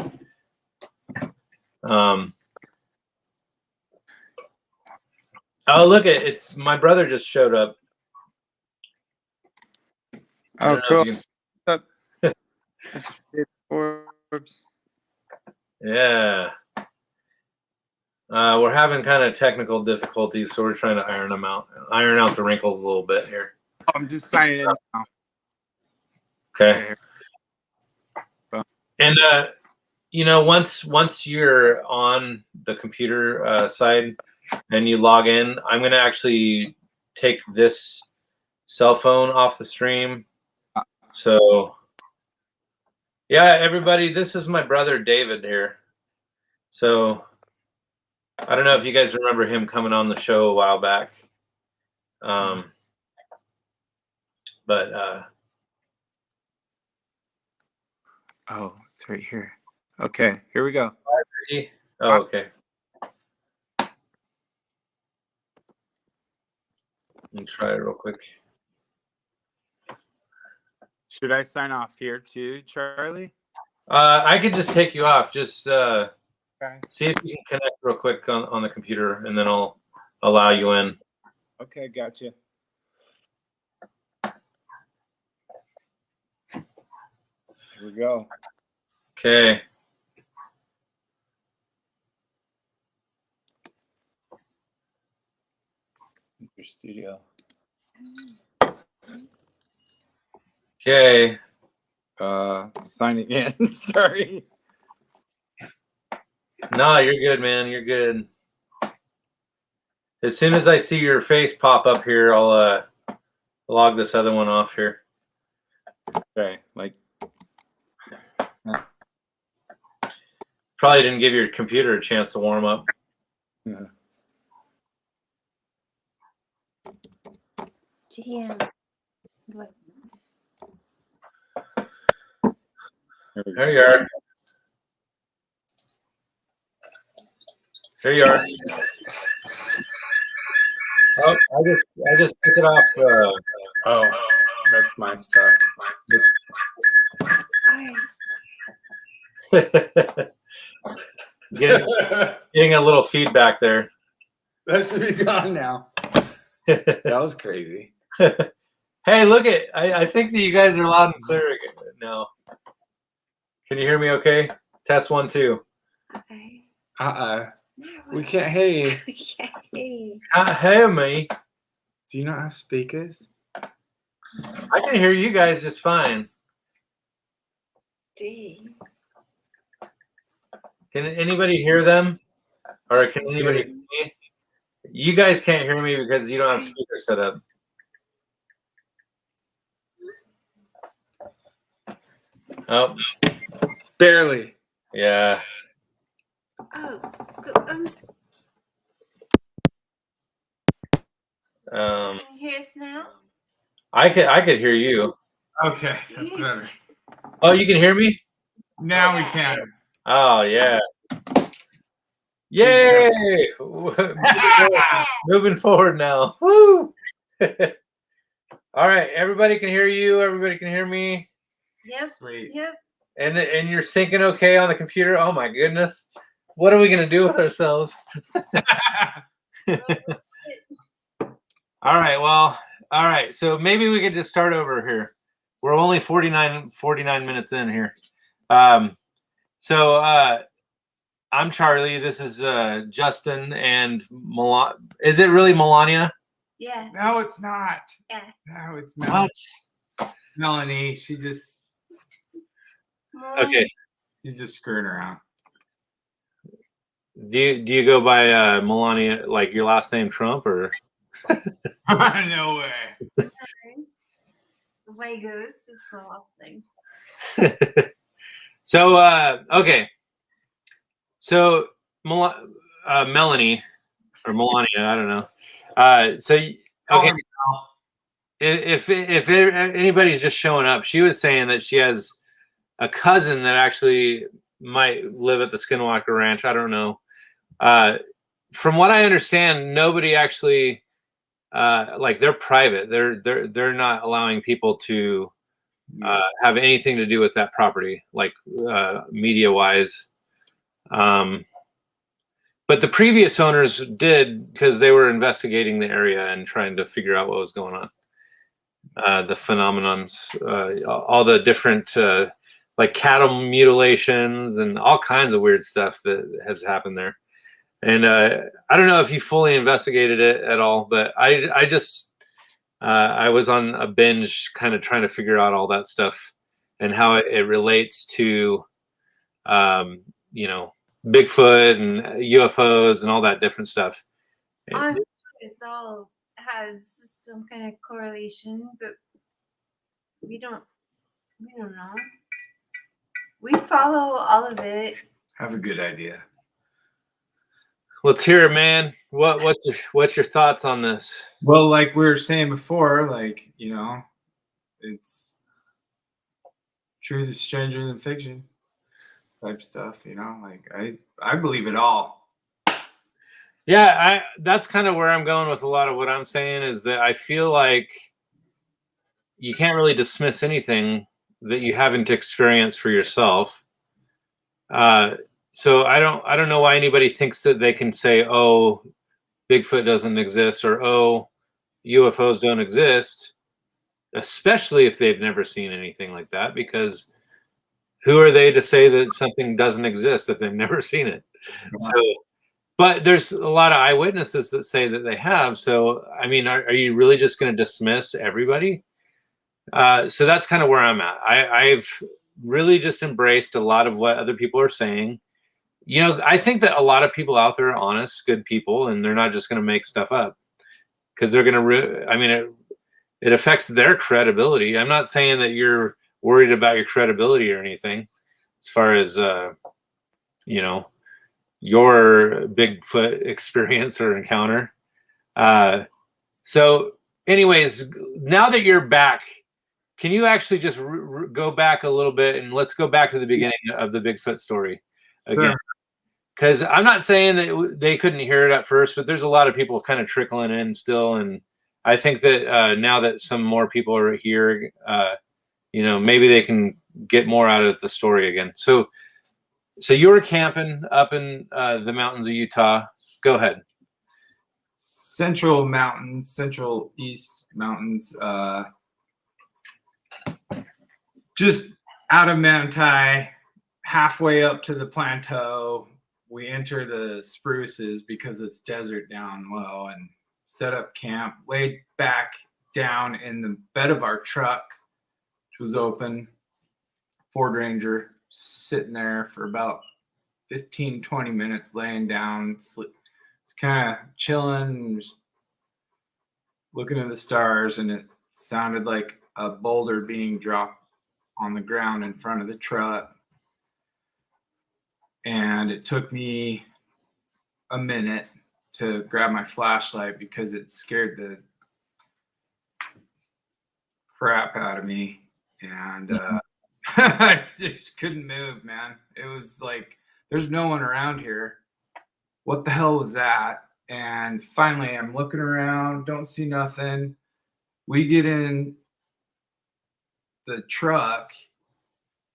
A: Oh, look at it's my brother just showed up.
B: Oh, cool. What's up? Forbes.
A: Yeah. We're having kind of technical difficulties, so we're trying to iron out the wrinkles a little bit here.
B: I'm just signing in now.
A: Okay. And once you're on the computer side and you log in, I'm gonna actually take this cell phone off the stream. So yeah, everybody, this is my brother David here. So I don't know if you guys remember him coming on the show a while back. But
B: oh, it's right here. Okay, here we go.
A: Oh, okay. Let me try it real quick.
B: Should I sign off here too, Charlie?
A: I could just take you off. Just
B: Okay.
A: see if you can connect real quick on the computer, and then I'll allow you in.
B: Okay, gotcha. Here we go.
A: Okay.
B: Your studio.
A: Okay.
B: Signing in. Sorry.
A: No, you're good, man. You're good. As soon as I see your face pop up here, I'll log this other one off here.
B: Okay, like
A: Probably didn't give your computer a chance to warm up.
B: yeah.
C: Damn. What?
A: There you are. There you are. Oh, I just took it off.
B: Oh, that's my stuff.
A: Getting a little feedback there.
B: That should be gone now. That was crazy.
A: Hey, look at I think that you guys are loud and clear again now. Can you hear me okay? Test 1, 2.
C: Okay.
B: We can't hear you.
C: We can't hear you.
A: Can't hear me.
B: Do you not have speakers?
A: I can hear you guys just fine.
C: D.
A: Can anybody hear them? Or can anybody hear me? You guys can't hear me because you don't have speakers set up. Oh.
B: Barely.
A: Yeah.
C: Oh. Can you hear us now?
A: I could hear you.
B: Okay, that's better.
A: Oh, you can hear me?
B: Now we can.
A: Oh yeah. Yay! Moving forward now. Woo! All right, everybody can hear you. Everybody can hear me.
C: Yep.
B: Sweet.
C: Yep.
A: And you're syncing okay on the computer. Oh my goodness. What are we gonna do with ourselves? All right. Well. All right. So maybe we could just start over here. We're only 49 minutes in here. I'm Charlie. This is Justin and Is it really Melania?
C: Yeah.
B: No, it's not.
C: Yeah.
B: No, it's Melanie.
A: What?
B: Melanie. She just.
A: Okay.
B: She's just screwing around.
A: Do you go by Melania, like your last name Trump, or?
B: No way.
C: Lagos is her last name.
A: So okay. So Melanie or Melania, I don't know. So okay. If anybody's just showing up, she was saying that she has a cousin that actually might live at the Skinwalker Ranch. I don't know. from what I understand, nobody actually like they're private. They're not allowing people to have anything to do with that property, like media wise. But the previous owners did because they were investigating the area and trying to figure out what was going on. The phenomenons, all the different like cattle mutilations and all kinds of weird stuff that has happened there. And I don't know if you fully investigated it at all, but I just I was on a binge kind of trying to figure out all that stuff and how it relates to you know, Bigfoot and UFOs and all that different stuff.
C: I'm sure it's all has some kind of correlation, but we don't know. We follow all of it.
B: Have a good idea.
A: Let's hear it, man. What's your thoughts on this?
D: Well, like we were saying before, like, you know, it's truth is stranger than fiction type stuff, you know, like I believe it all.
A: Yeah, that's kind of where I'm going with a lot of what I'm saying is that I feel like you can't really dismiss anything that you haven't experienced for yourself. So I don't know why anybody thinks that they can say, oh, Bigfoot doesn't exist, or oh, UFOs don't exist, especially if they've never seen anything like that, because who are they to say that something doesn't exist if they've never seen it? So, but there's a lot of eyewitnesses that say that they have. So, I mean, are you really just going to dismiss everybody? So that's kind of where I'm at. I've really just embraced a lot of what other people are saying. You know, I think that a lot of people out there are honest, good people, and they're not just going to make stuff up because they're going to, I mean, it affects their credibility. I'm not saying that you're worried about your credibility or anything as far as, you know, your Bigfoot experience or encounter. So anyways, now that you're back, can you actually just go back a little bit and let's go back to the beginning of the Bigfoot story again? Because I'm not saying that they couldn't hear it at first, but there's a lot of people kind of trickling in still. And I think that now that some more people are here, you know, maybe they can get more out of the story again. So you were camping up in the mountains of Utah. Go ahead.
D: Central East Mountains, just out of Manti, halfway up to the plateau. We enter the spruces because it's desert down low, and set up camp, laid back down in the bed of our truck, which was open, Ford Ranger, sitting there for about 15-20 minutes, laying down, it's kind of chilling, just looking at the stars, and it sounded like a boulder being dropped on the ground in front of the truck. And it took me a minute to grab my flashlight because it scared the crap out of me. And I just couldn't move, man. It was like, there's no one around here. What the hell was that? And finally, I'm looking around, don't see nothing. We get in the truck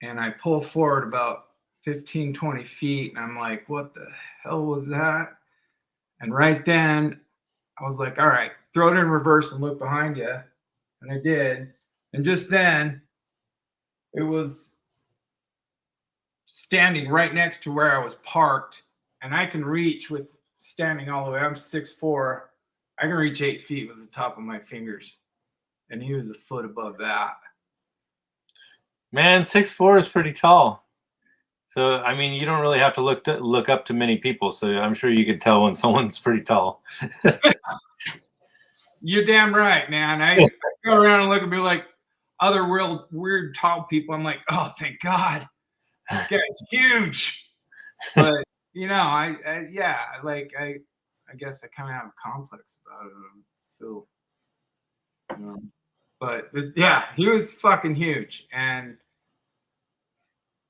D: and I pull forward about 15-20 feet, and I'm like, what the hell was that? And right then I was like, all right, throw it in reverse and look behind you. And I did. And just then it was standing right next to where I was parked, and I can reach with standing all the way. I'm 6'4". I can reach 8 feet with the top of my fingers, and he was a foot above that.
A: Man, 6'4" is pretty tall. So, I mean, you don't really have to look up to many people. So I'm sure you could tell when someone's pretty tall.
D: You're damn right, man. I go around and look and be like other real weird tall people. I'm like, oh, thank God, this guy's huge. But you know, I guess I kind of have a complex about it. So, but yeah, he was fucking huge, and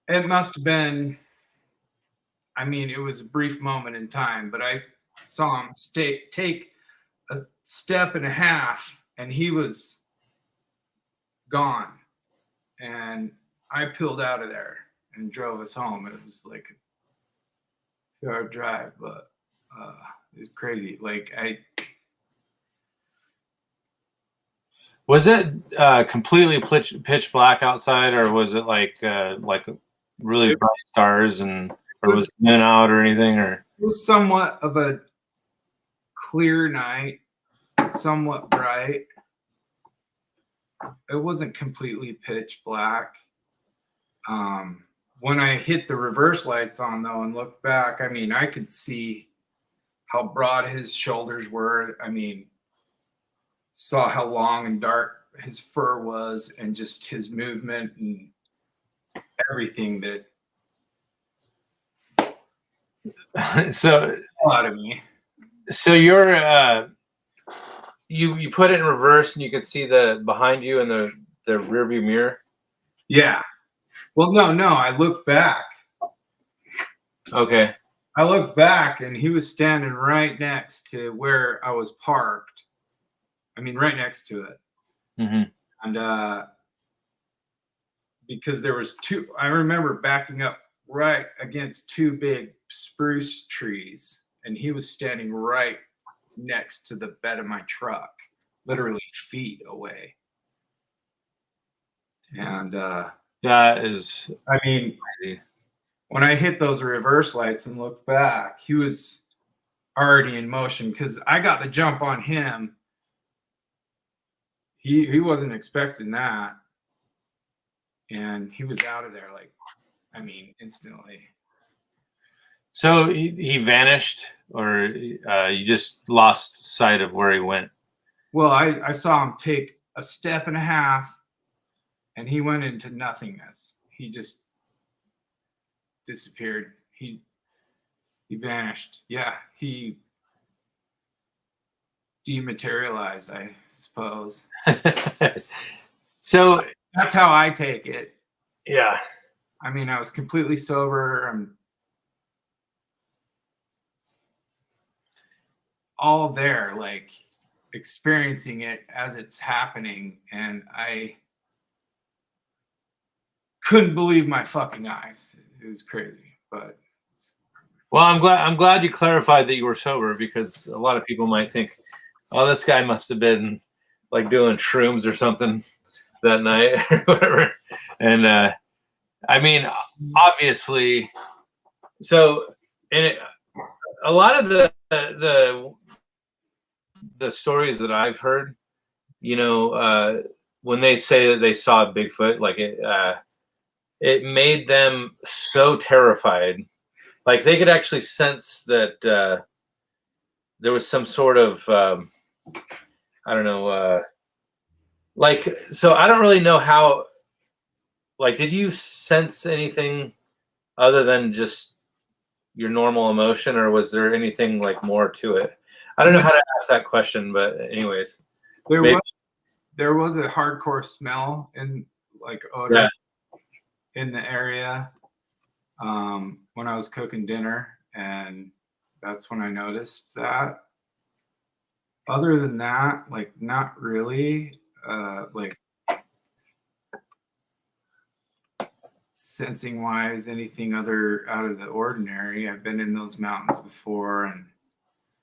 D: it must have been, I mean, it was a brief moment in time, but I saw him take a step and a half, and he was gone. And I peeled out of there and drove us home. It was like a 2-hour drive, but it was crazy. Like
A: Was it completely pitch black outside, or was it like really bright stars, or was the moon out or anything? Or
D: it was somewhat of a clear night, somewhat bright. It wasn't completely pitch black. When I hit the reverse lights on though and looked back, I mean, I could see how broad his shoulders were. I mean, saw how long and dark his fur was, and just his movement and everything that
A: so
D: out of me.
A: So you're you put it in reverse, and you can see the behind you in the rearview mirror.
D: Yeah. Well, no, I looked back.
A: Okay.
D: I looked back, and he was standing right next to where I was parked. I mean, right next to it.
A: Mm-hmm.
D: And because there was I remember backing up right against 2 big spruce trees, and he was standing right next to the bed of my truck, literally feet away. And
A: that is,
D: I mean,
A: crazy.
D: When I hit those reverse lights and looked back, he was already in motion, because I got the jump on him. He wasn't expecting that, and he was out of there, like, I mean, instantly.
A: So he vanished, or you just lost sight of where he went?
D: Well, I saw him take a step and a half, and he went into nothingness. He just disappeared. He vanished. Yeah, he dematerialized, I suppose.
A: So
D: that's how I take it.
A: Yeah.
D: I mean, I was completely sober. I'm all there, like, experiencing it as it's happening, and I couldn't believe my fucking eyes. It was crazy. But
A: well, I'm glad you clarified that you were sober, because a lot of people might think, oh, this guy must have been like doing shrooms or something that night or whatever. And I mean, obviously, so, and a lot of the stories that I've heard, you know, when they say that they saw Bigfoot, like it made them so terrified, like they could actually sense that there was some sort of I don't know, like, so I don't really know how, like, did you sense anything other than just your normal emotion, or was there anything like more to it? I don't know how to ask that question, but anyways,
D: there was a hardcore smell and like odor in the area when I was cooking dinner, and that's when I noticed that. Other than that, like, not really. Like, sensing wise, anything other out of the ordinary. I've been in those mountains before, and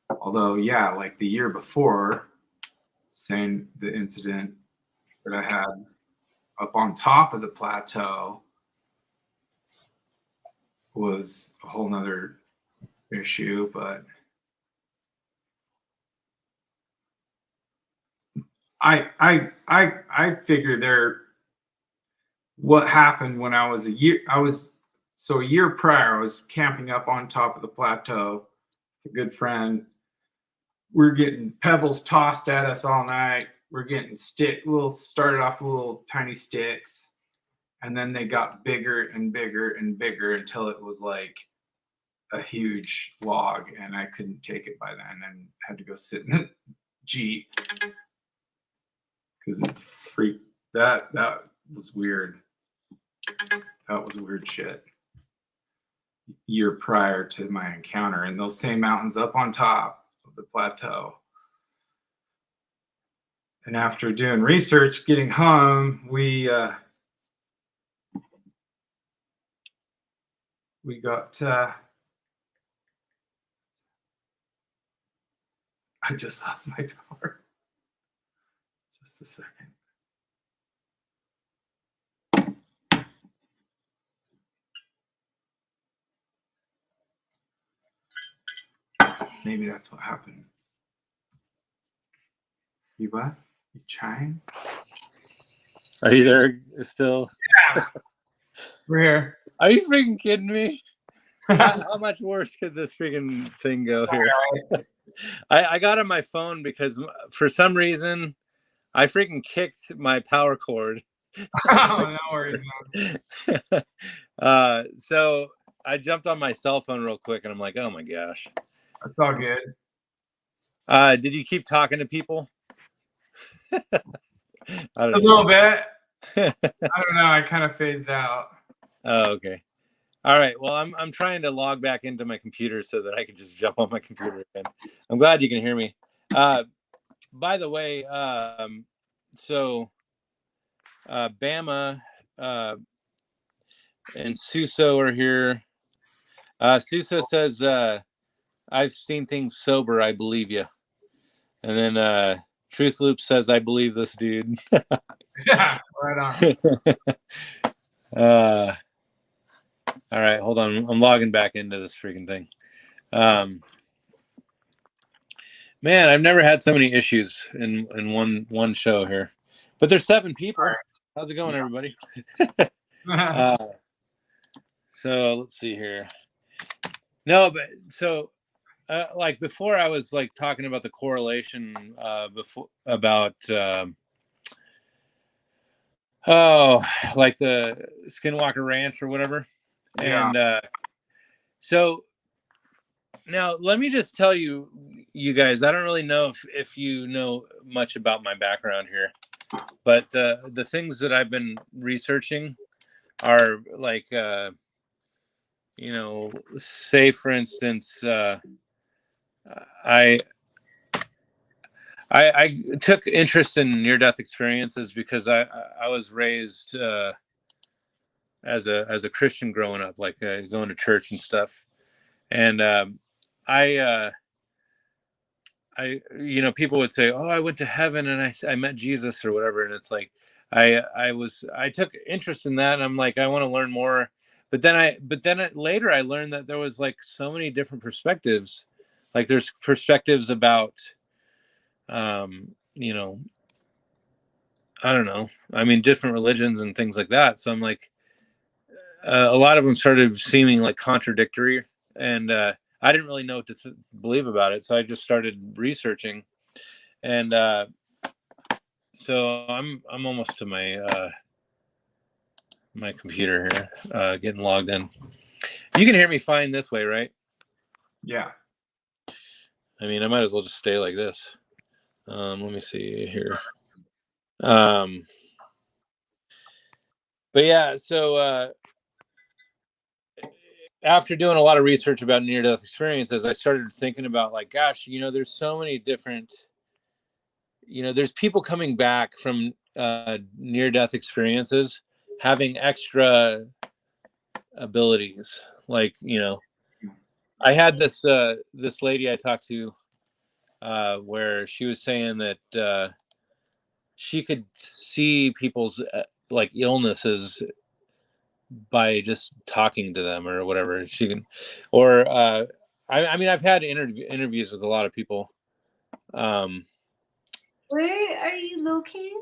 D: although, yeah, like the year before, saying the incident that I had up on top of the plateau was a whole nother issue. But I figure what happened when I was a year prior, I was camping up on top of the plateau with a good friend. We're getting pebbles tossed at us all night. We're getting started off with little tiny sticks, and then they got bigger and bigger and bigger until it was like a huge log, and I couldn't take it by then and had to go sit in the Jeep because it freaked. That was weird. That was weird shit. year prior to my encounter, and those same mountains up on top of the plateau. And after doing research, getting home, we got. I just lost my power. Just a second. Maybe that's what happened. You what? You trying?
E: Are you there still?
D: Yeah. We're here.
E: Are you freaking kidding me? How much worse could this freaking thing go here? I got on my phone because for some reason I freaking kicked my power cord.
D: Oh, no worries, man.
E: So I jumped on my cell phone real quick and I'm like, oh my gosh.
D: That's all good.
E: Did you keep talking to people? I don't
D: A
E: know.
D: little bit. I don't know. I kind of phased out.
E: Oh, okay. All right. Well, I'm trying to log back into my computer so that I can just jump on my computer again. I'm glad you can hear me. By the way, so Bama and Suso are here. Suso says, I've seen things sober. I believe you. And then Truth Loop says, I believe this dude.
D: Yeah, right on.
E: All right, hold on. I'm logging back into this freaking thing. Man, I've never had so many issues in one show here. But there's 7 people. How's it going, everybody? So let's see here. No, but so like before, I was like talking about the correlation before about like the Skinwalker Ranch or whatever.
D: Yeah.
E: And so now let me just tell you guys, I don't really know if you know much about my background here, but the things that I've been researching are like you know, say for instance, I took interest in near-death experiences because I was raised as a Christian growing up, like going to church and stuff, and I you know, people would say, oh, I went to heaven and I met Jesus or whatever, and it's like I took interest in that, and I'm like, I want to learn more. But then later I learned that there was like so many different perspectives. Like there's perspectives about you know, I don't know. I mean, different religions and things like that. So I'm like, a lot of them started seeming like contradictory, and I didn't really know what to believe about it. So I just started researching, and so I'm almost to my my computer here, getting logged in. You can hear me fine this way, right?
D: Yeah.
E: I mean, I might as well just stay like this. Let me see here. But yeah, so after doing a lot of research about near-death experiences, I started thinking about like, gosh, you know, there's so many different, you know, there's people coming back from near-death experiences having extra abilities. Like, you know, I had this this lady I talked to where she was saying that she could see people's like illnesses by just talking to them or whatever. She can, or I mean, I've had interviews with a lot of people.
C: Where are you located?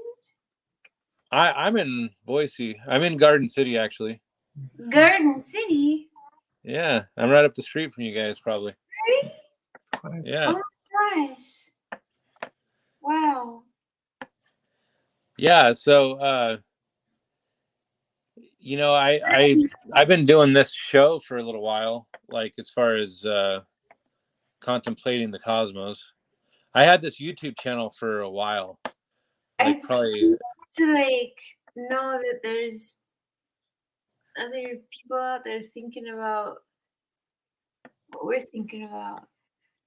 E: I'm in Boise. I'm in Garden City, actually.
C: Garden City.
E: Yeah, I'm right up the street from you guys, probably.
C: Really?
E: Yeah.
C: Oh my gosh. Wow.
E: Yeah. So, you know, I've been doing this show for a little while, like as far as contemplating the cosmos. I had this YouTube channel for a while. Like
C: It's
E: probably
C: to like know that there's other people out there thinking about what we're thinking about.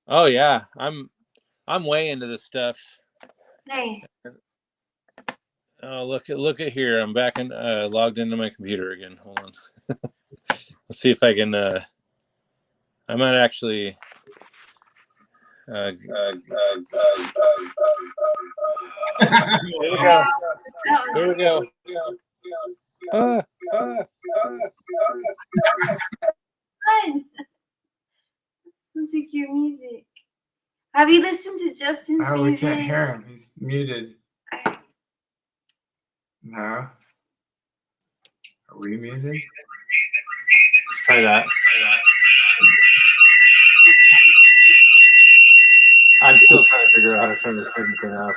E: Oh yeah, I'm way into this stuff.
C: Nice.
E: Oh, look at here. I'm back in logged into my computer again. Hold on. Let's see if I can I might actually here we go.
C: That was
E: Here we go.
C: fun. Sounds like your music. Have you listened to Justin's
D: Oh, we
C: music?
D: can't hear him. He's muted.
C: I-
D: No. Are we muted?
A: Let's try that. I'm still trying to figure out how to turn this freaking thing off.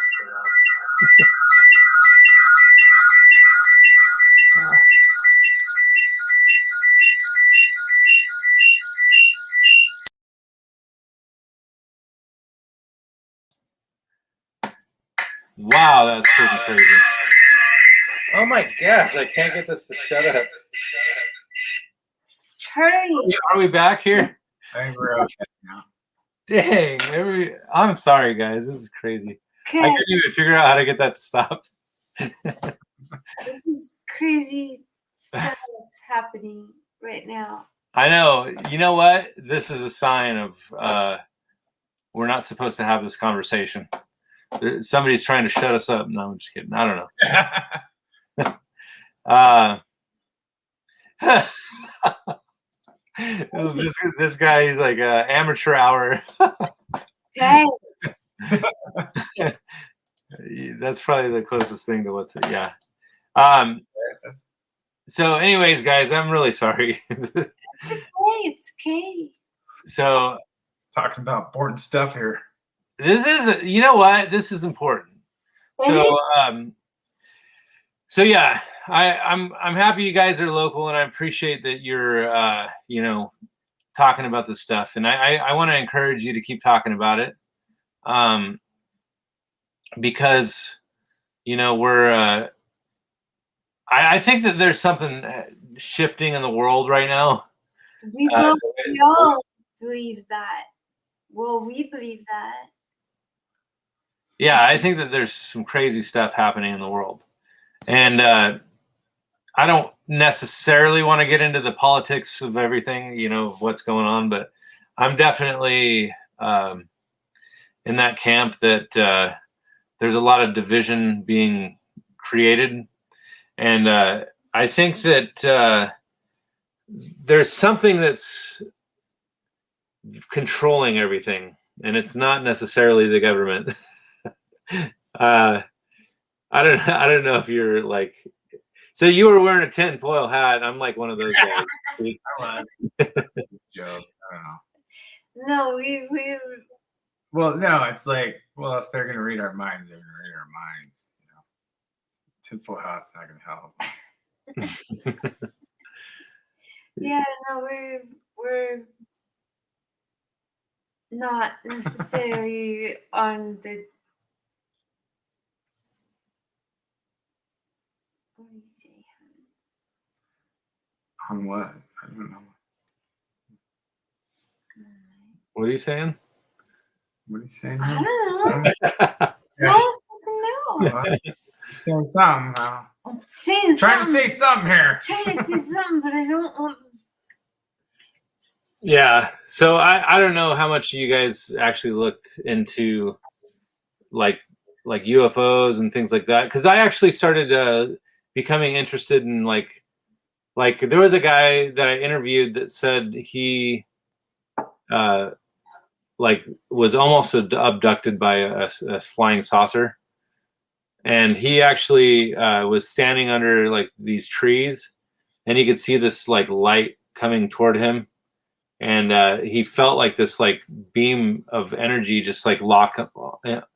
A: Wow, that's freaking crazy. Oh my gosh, I can't get this to shut up.
C: Charlie.
A: Are we back here?
D: I think we're okay now.
A: Dang, I'm sorry, guys. This is crazy. I
C: Okay.
A: couldn't even figure out how to get that to stop.
C: This is crazy stuff happening right now.
A: I know. You know what? This is a sign of we're not supposed to have this conversation. Somebody's trying to shut us up. No, I'm just kidding. I don't know. This guy, he's like amateur hour.
C: Guys,
A: That's probably the closest thing to what's it. Yeah. So, anyways, guys, I'm really sorry.
C: it's okay. It's okay.
A: So,
D: Talking about important stuff here.
A: this is, you know what? This is important. So, so yeah, I'm happy you guys are local, and I appreciate that you're, you know, talking about this stuff, and I want to encourage you to keep talking about it, because, you know, we're, I think that there's something shifting in the world right now.
C: We all believe that. Well, we believe that.
A: Yeah, I think that there's some crazy stuff happening in the world. And I don't necessarily want to get into the politics of everything, you know, what's going on, but I'm definitely in that camp that there's a lot of division being created. And I think that there's something that's controlling everything, and it's not necessarily the government. I don't know if you're like, so you were wearing a tinfoil hat. I'm like one of those guys.
D: I was. Joke. I don't know.
C: No, we
D: Well, no, it's like, well, if they're gonna read our minds, they're gonna read our minds. You know, tinfoil hat's not gonna help.
C: yeah, no, we're not necessarily on the what do you say?
D: On what? I don't know.
A: What are you saying?
D: What are you saying?
C: I
D: here?
C: don't know.
D: Yeah.
C: I don't know.
D: Well, you're saying something. Well,
C: I'm saying
D: trying to
C: something.
D: say something here.
C: Trying to say something, but I don't want.
A: Yeah. So I don't know how much you guys actually looked into like UFOs and things like that, because I actually started becoming interested in like there was a guy that I interviewed that said he like was almost abducted by a flying saucer, and he actually was standing under like these trees, and he could see this like light coming toward him, and he felt like this like beam of energy just like lock up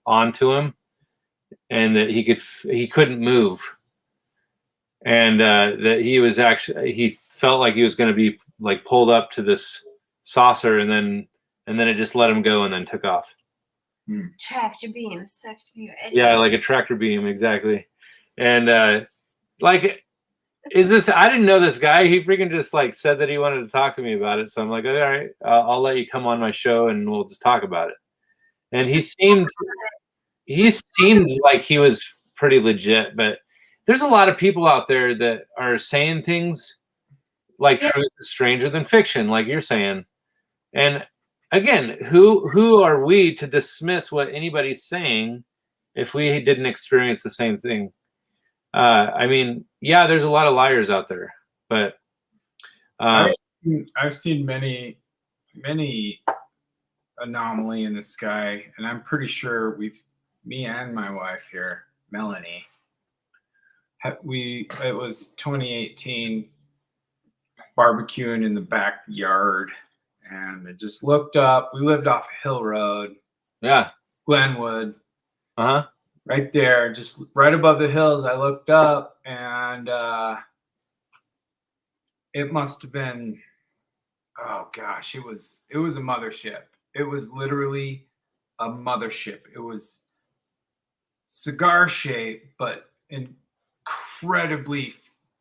A: onto him, and that he couldn't move, and that he felt like he was going to be like pulled up to this saucer, and then it just let him go and then took off.
C: Tractor beam sucked me right.
A: Yeah, like a tractor beam, exactly. And like is this? I didn't know this guy. He freaking just like said that he wanted to talk to me about it. So I'm like, all right, I'll let you come on my show and we'll just talk about it. And he seemed like he was pretty legit, but there's a lot of people out there that are saying things like truth is stranger than fiction, like you're saying. And again, who are we to dismiss what anybody's saying if we didn't experience the same thing? I mean, yeah, there's a lot of liars out there, but
D: I've seen many anomaly in the sky, and I'm pretty sure me and my wife here, Melanie, it was 2018, barbecuing in the backyard, and I just looked up. We lived off Hill Road,
A: yeah,
D: Glenwood,
A: uh-huh.
D: right there, just right above the hills. I looked up, and it must have been, oh gosh, it was a mothership. It was literally a mothership. It was cigar shaped, but incredibly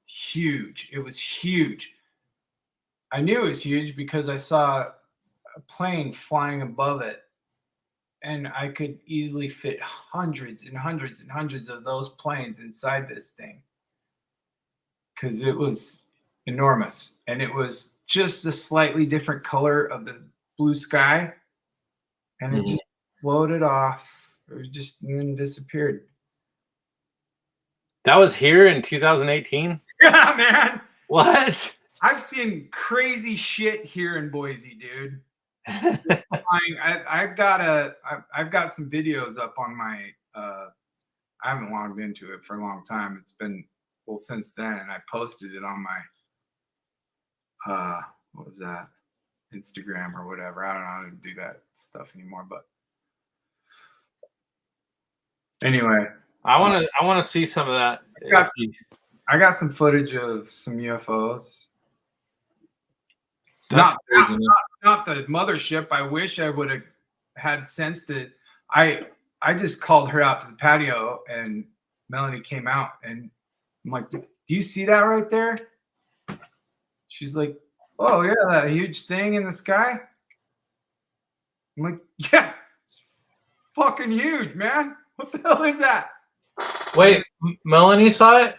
D: huge. It was huge. I knew it was huge because I saw a plane flying above it, and I could easily fit hundreds and hundreds and hundreds of those planes inside this thing because it was enormous, and it was just a slightly different color of the blue sky, and it just floated off. It was just and then disappeared.
A: That was here in 2018.
D: Yeah, man.
A: What?
D: I've seen crazy shit here in Boise, dude. I've got some videos up on my. I haven't logged into it for a long time. It's been since then. I posted it on my. What was that? Instagram or whatever. I don't know how to do that stuff anymore, but anyway,
A: I want to see some of that.
D: I got some footage of some UFOs.
A: That's
D: Not the mothership. I wish I would have had sense to. I just called her out to the patio, and Melanie came out, and I'm like, "Do you see that right there?" She's like, "Oh yeah, that huge thing in the sky." I'm like, "Yeah, it's fucking huge, man. What the hell is that?"
A: Wait, Melanie saw it?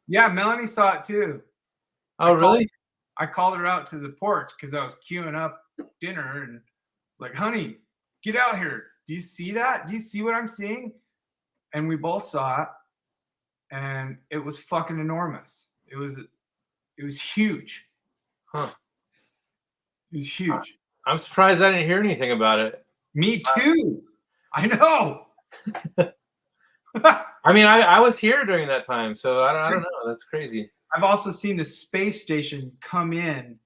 D: Yeah, Melanie saw it too.
A: Oh, really?
D: I called her out to the porch because I was queuing up dinner, and it's like, "Honey, get out here. Do you see that? Do you see what I'm seeing?" And we both saw it, and it was fucking enormous. It was huge.
A: Huh.
D: It was huge.
A: I'm surprised I didn't hear anything about it.
D: Me too. I know.
A: I mean, I was here during that time, so I don't know. That's crazy.
D: I've also seen the space station come in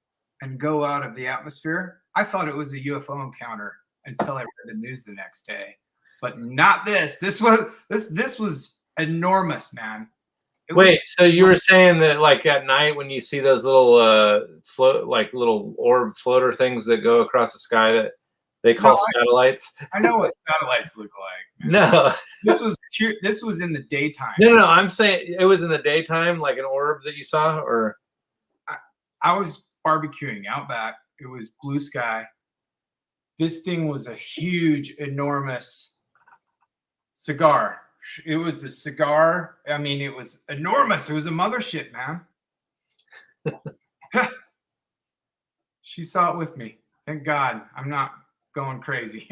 D: and go out of the atmosphere. I thought it was a UFO encounter until I read the news the next day, but not this. This was enormous, man.
A: Wait, so you were saying that like at night when you see those little little orb floater things that go across the sky that they call satellites?
D: I know what satellites look like.
A: No.
D: This was in the daytime.
A: No. I'm saying it was in the daytime, like an orb that you saw, or
D: I was barbecuing out back. It was blue sky. This thing was a huge, enormous cigar. It was a cigar. I mean, it was enormous. It was a mothership, man. She saw it with me. Thank God. I'm not going crazy.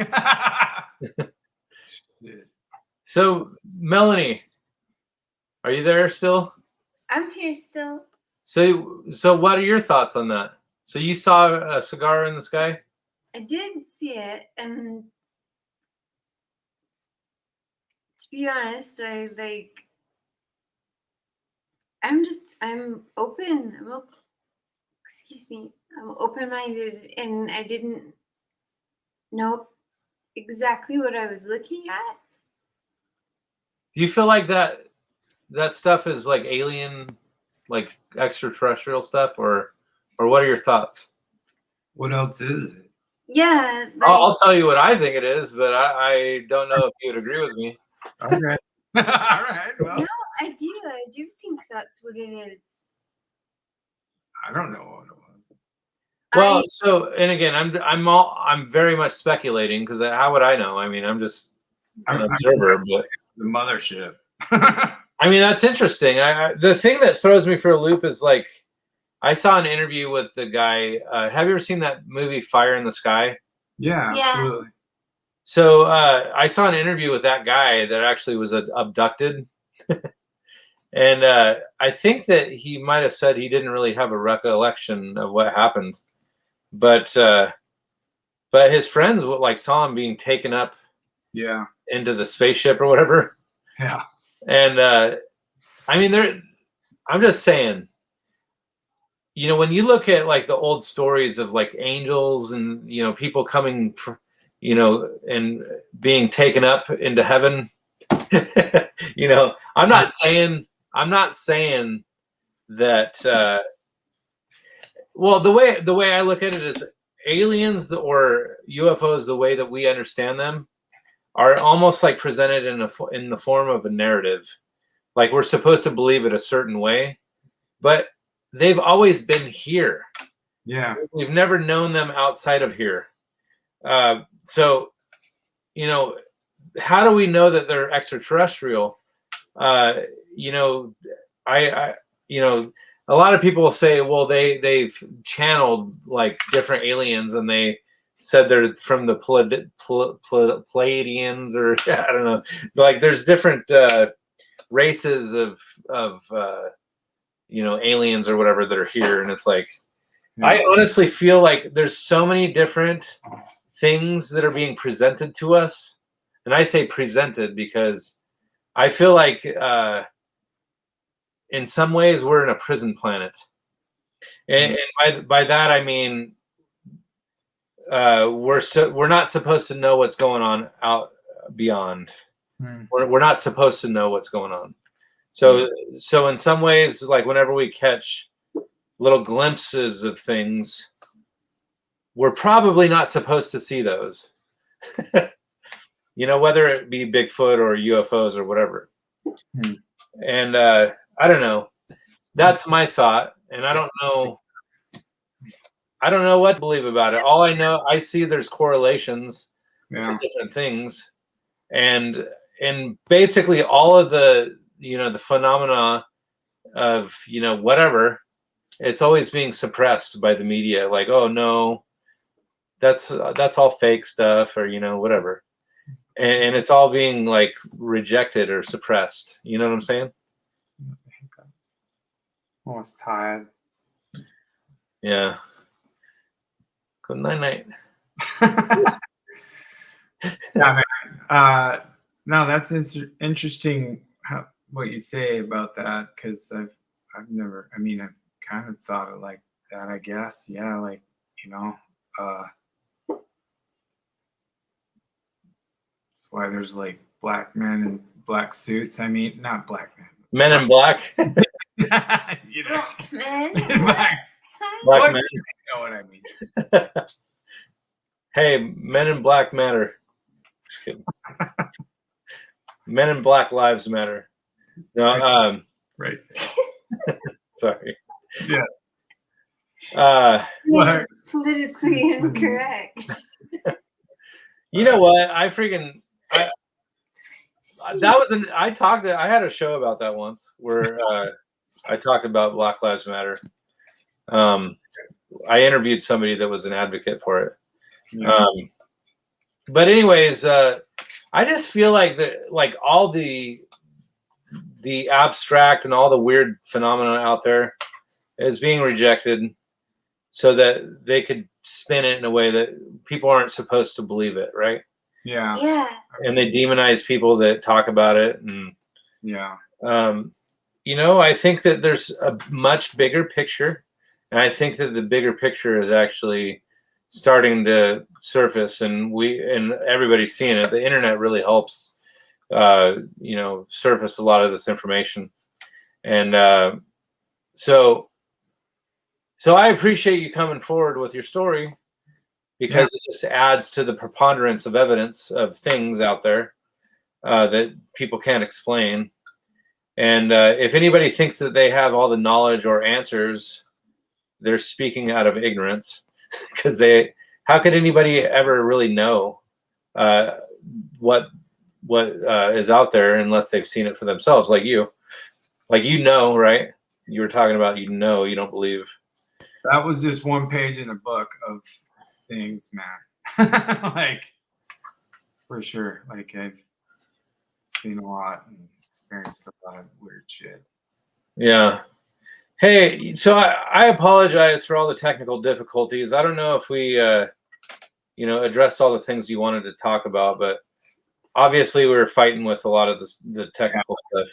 A: So, Melanie, are you there still?
C: I'm here still.
A: So what are your thoughts on that? So you saw a cigar in the sky?
C: I did see it, and to be honest, I'm open. Excuse me. I'm open-minded, and I didn't know exactly what I was looking at.
A: Do you feel like that stuff is like alien, like extraterrestrial stuff, or what are your thoughts?
D: What else is it?
C: Yeah.
A: I'll tell you what I think it is, but I don't know if you would agree with me.
D: Okay. All right. Well.
C: No, I do think that's what it is.
D: I don't know what it was.
A: Well, so, and again, I'm very much speculating, because how would I know? I mean, I'm just an observer, but
D: The mothership.
A: I mean, that's interesting. The thing that throws me for a loop is, like, I saw an interview with the guy. Have you ever seen that movie Fire in the Sky?
D: Yeah,
C: Yeah.
D: absolutely.
A: So I saw an interview with that guy that actually was abducted. And I think that he might have said he didn't really have a recollection of what happened. But his friends like saw him being taken up
D: Yeah.
A: into the spaceship or whatever.
D: Yeah.
A: And I mean, I'm just saying, you know, when you look at like the old stories of like angels and, you know, people coming, you know, and being taken up into heaven, you know, I'm not saying that, well, the way I look at it is aliens or UFOs, the way that we understand them, are almost like presented in the form of a narrative. Like we're supposed to believe it a certain way, but they've always been here.
D: Yeah.
A: We've never known them outside of here. So, you know, how do we know that they're extraterrestrial? You know, you know, a lot of people say, well, they've channeled like different aliens, and they said they're from the Pleiadians, or I don't know. Like there's different races of you know, aliens or whatever that are here, and it's like,
D: Yeah.
A: I honestly feel like there's so many different things that are being presented to us, and I say presented because I feel like in some ways we're in a prison planet, and by that I mean we're not supposed to know what's going on out beyond. We're not supposed to know what's going on. So in some ways, like whenever we catch little glimpses of things, we're probably not supposed to see those. You know, whether it be Bigfoot or UFOs or whatever. And I don't know. That's my thought, and I don't know what to believe about it. All I know, I see there's correlations to different things, and basically all of the, you know, the phenomena of, you know, whatever, it's always being suppressed by the media. Like, oh no, that's all fake stuff, or, you know, whatever, and it's all being like rejected or suppressed. You know what I'm saying?
D: Almost tired.
A: Yeah. Good night.
D: Yeah, man. No, that's interesting what you say about that, because I've never. I mean, I've kind of thought of like that. I guess, yeah, like, you know, that's why there's like black men in black suits. I mean, not black men.
A: Men in black.
D: You know,
C: Black men.
D: black
A: Black men.
D: You know what I mean?
A: Hey, Men in Black matter. Just kidding. Men in Black lives matter. No,
D: Right.
A: sorry.
D: Yes.
C: Yes, politically incorrect.
A: You know what? I had a show about that once where I talked about Black Lives Matter. I interviewed somebody that was an advocate for it.
D: Yeah.
A: But anyways, I just feel like like all the abstract and all the weird phenomena out there is being rejected, so that they could spin it in a way that people aren't supposed to believe it, right?
D: Yeah.
C: Yeah.
A: And they demonize people that talk about it, and
D: Yeah.
A: you know, I think that there's a much bigger picture, and I think that the bigger picture is actually starting to surface, and everybody's seeing it. The internet really helps, you know, surface a lot of this information, and so I appreciate you coming forward with your story, because it just adds to the preponderance of evidence of things out there that people can't explain. And if anybody thinks that they have all the knowledge or answers, they're speaking out of ignorance, because how could anybody ever really know what is out there unless they've seen it for themselves, like you, right? You were talking about, you don't believe.
D: That was just one page in a book of things, man. Like, for sure. Like, I've seen a lot and experienced a lot of weird shit.
A: Yeah. Hey, so I apologize for all the technical difficulties. I don't know if we, addressed all the things you wanted to talk about, but obviously we were fighting with a lot of the technical stuff.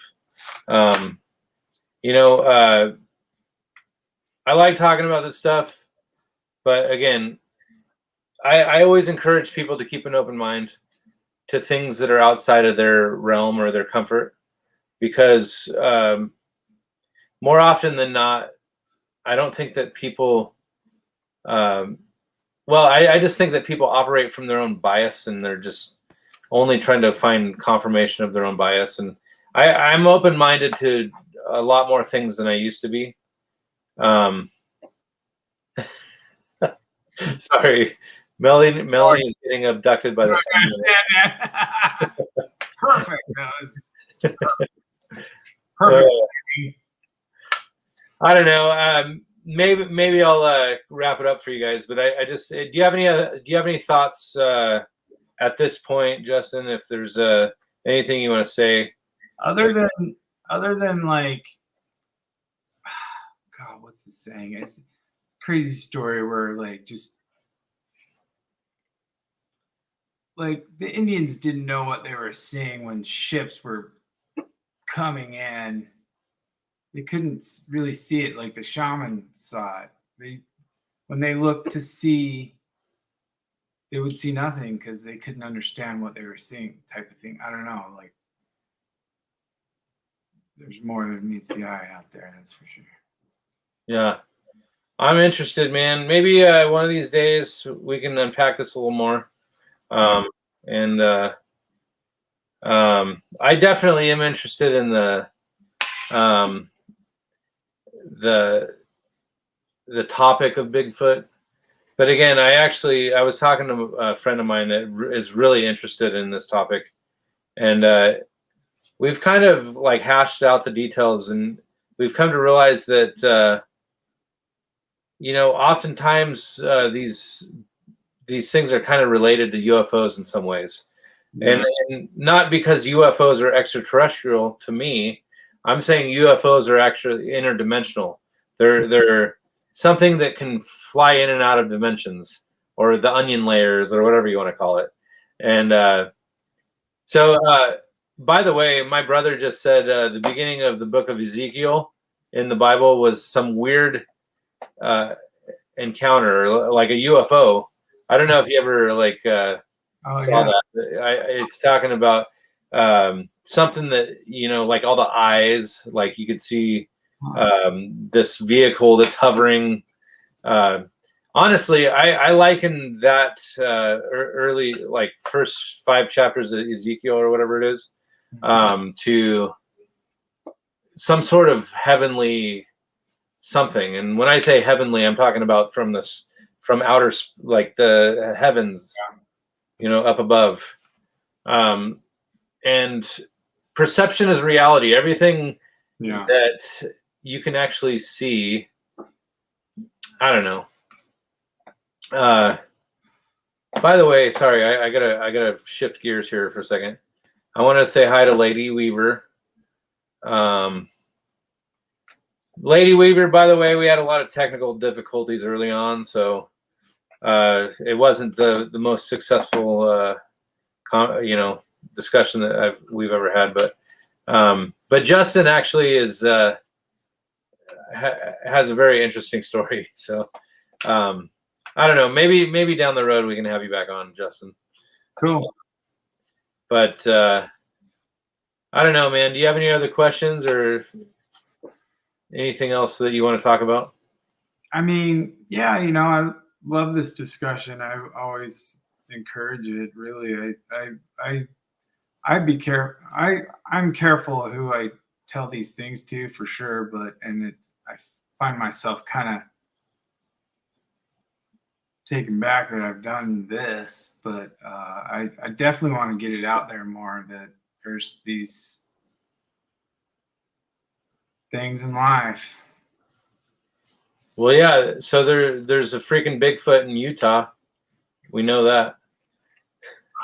A: I like talking about this stuff, but again, I always encourage people to keep an open mind to things that are outside of their realm or their comfort, because more often than not, I don't think that people, I just think that people operate from their own bias, and they're just only trying to find confirmation of their own bias. And I'm open-minded to a lot more things than I used to be. Sorry, Melanie is getting abducted by the sun.
D: Perfect. That was perfect.
A: I don't know. Maybe I'll wrap it up for you guys. But I just, do you have any thoughts at this point, Justin? If there's anything you want to say,
D: other than like, God, what's the saying? It's a crazy story where like the Indians didn't know what they were seeing when ships were coming in. They couldn't really see it like the shaman saw it. When they looked to see, they would see nothing because they couldn't understand what they were seeing, type of thing. I don't know. Like, there's more than meets the eye out there, that's for sure.
A: Yeah, I'm interested, man. Maybe one of these days we can unpack this a little more. I definitely am interested in the topic of Bigfoot. But again, I was talking to a friend of mine that is really interested in this topic, and we've kind of like hashed out the details, and we've come to realize that oftentimes these things are kind of related to UFOs in some ways. Yeah. And not because UFOs are extraterrestrial to me. I'm saying UFOs are actually interdimensional. They're something that can fly in and out of dimensions, or the onion layers, or whatever you want to call it. And so by the way, my brother just said the beginning of the book of Ezekiel in the Bible was some weird encounter, like a UFO. I don't know if you ever saw that. It's talking about something that, like all the eyes, like you could see this vehicle that's hovering. Honestly, I liken that early, like first 5 chapters of Ezekiel or whatever it is, to some sort of heavenly something. And when I say heavenly, I'm talking about from outer, like the heavens, up above. And perception is reality. Everything that you can actually see. I don't know. By the way, sorry, I gotta shift gears here for a second. I want to say hi to Lady Weaver. Lady Weaver, by the way, we had a lot of technical difficulties early on, so it wasn't the most successful discussion that we've ever had. But Justin actually is has a very interesting story. So I don't know, maybe down the road we can have you back on, Justin.
D: Cool.
A: But I don't know, man. Do you have any other questions or anything else that you want to talk about?
D: I mean, yeah, I love this discussion. I always encourage it. Really, I'd be careful. I'm careful who I tell these things to, for sure. But I find myself kind of taken back that I've done this, but I definitely want to get it out there more that there's these things in life.
A: Well, yeah. So there's a freaking Bigfoot in Utah. We know that,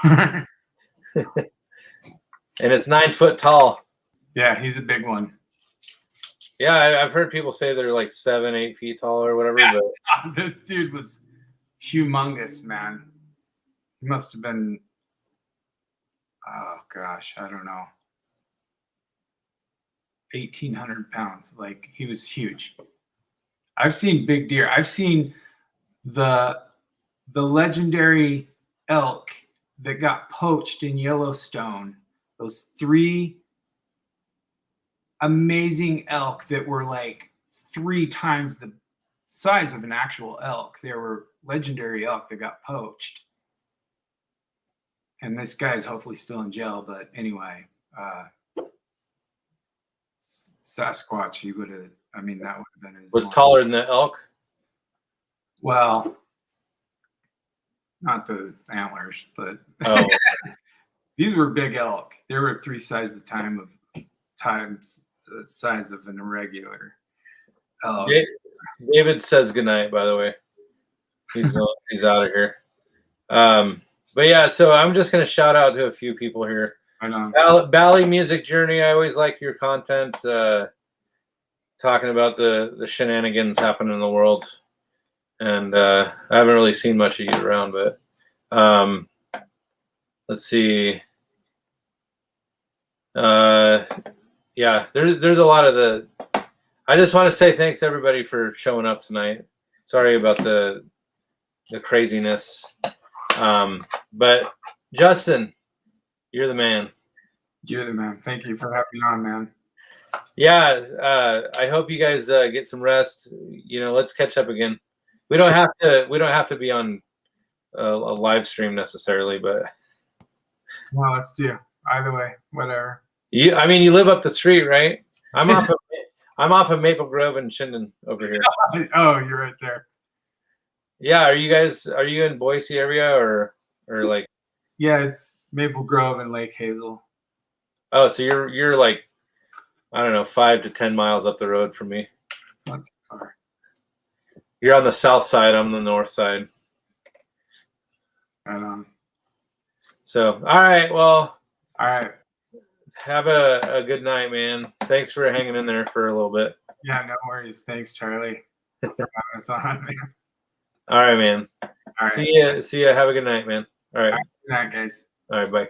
A: and it's 9 foot tall.
D: Yeah, he's a big one.
A: Yeah, I've heard people say they're like 7, 8 feet tall or whatever.
D: Yeah.
A: But
D: This dude was humongous, man. He must have been, oh gosh, I don't know, 1,800 pounds. Like, he was huge. I've seen big deer. I've seen the legendary elk that got poached in Yellowstone. Those 3 amazing elk that were like 3 times the size of an actual elk. They were legendary elk that got poached. And this guy is hopefully still in jail. But anyway, Sasquatch, he would have, I mean, that would have been his.
A: was taller than the elk.
D: Well, not the antlers, but
A: Oh,
D: these were big elk. They were 3 times the size of an irregular elk.
A: David says goodnight, by the way. He's out of here. But yeah, so I'm just gonna shout out to a few people here.
D: I know.
A: Bally Music Journey. I always like your content, talking about the shenanigans happening in the world. And I haven't really seen much of you around, but let's see. Yeah, there's a lot of the. I just want to say thanks everybody for showing up tonight. Sorry about the craziness, but Justin, you're the man.
D: You're the man. Thank you for having me on, man.
A: Yeah, I hope you guys get some rest. You know, let's catch up again. We don't have to be on a live stream necessarily, but
D: Well, let's do either way, whatever.
A: I mean, you live up the street, right? I'm off of Maple Grove and Chinden over here.
D: Oh, you're right there.
A: Yeah, are you in Boise area or like?
D: Yeah, it's Maple Grove and Lake Hazel.
A: Oh, so you're like, I don't know, 5 to 10 miles up the road from me.
D: Not too far.
A: You're on the south side. I'm the north side.
D: Right on.
A: So, all right. Well,
D: All right.
A: have a good night, man. Thanks for hanging in there for a little bit.
D: Yeah, no worries. Thanks, Charlie. For having us on, man.
A: All right, man.
D: All right.
A: See ya. Have a good night, man. All right.
D: Good night, guys.
A: All right. Bye.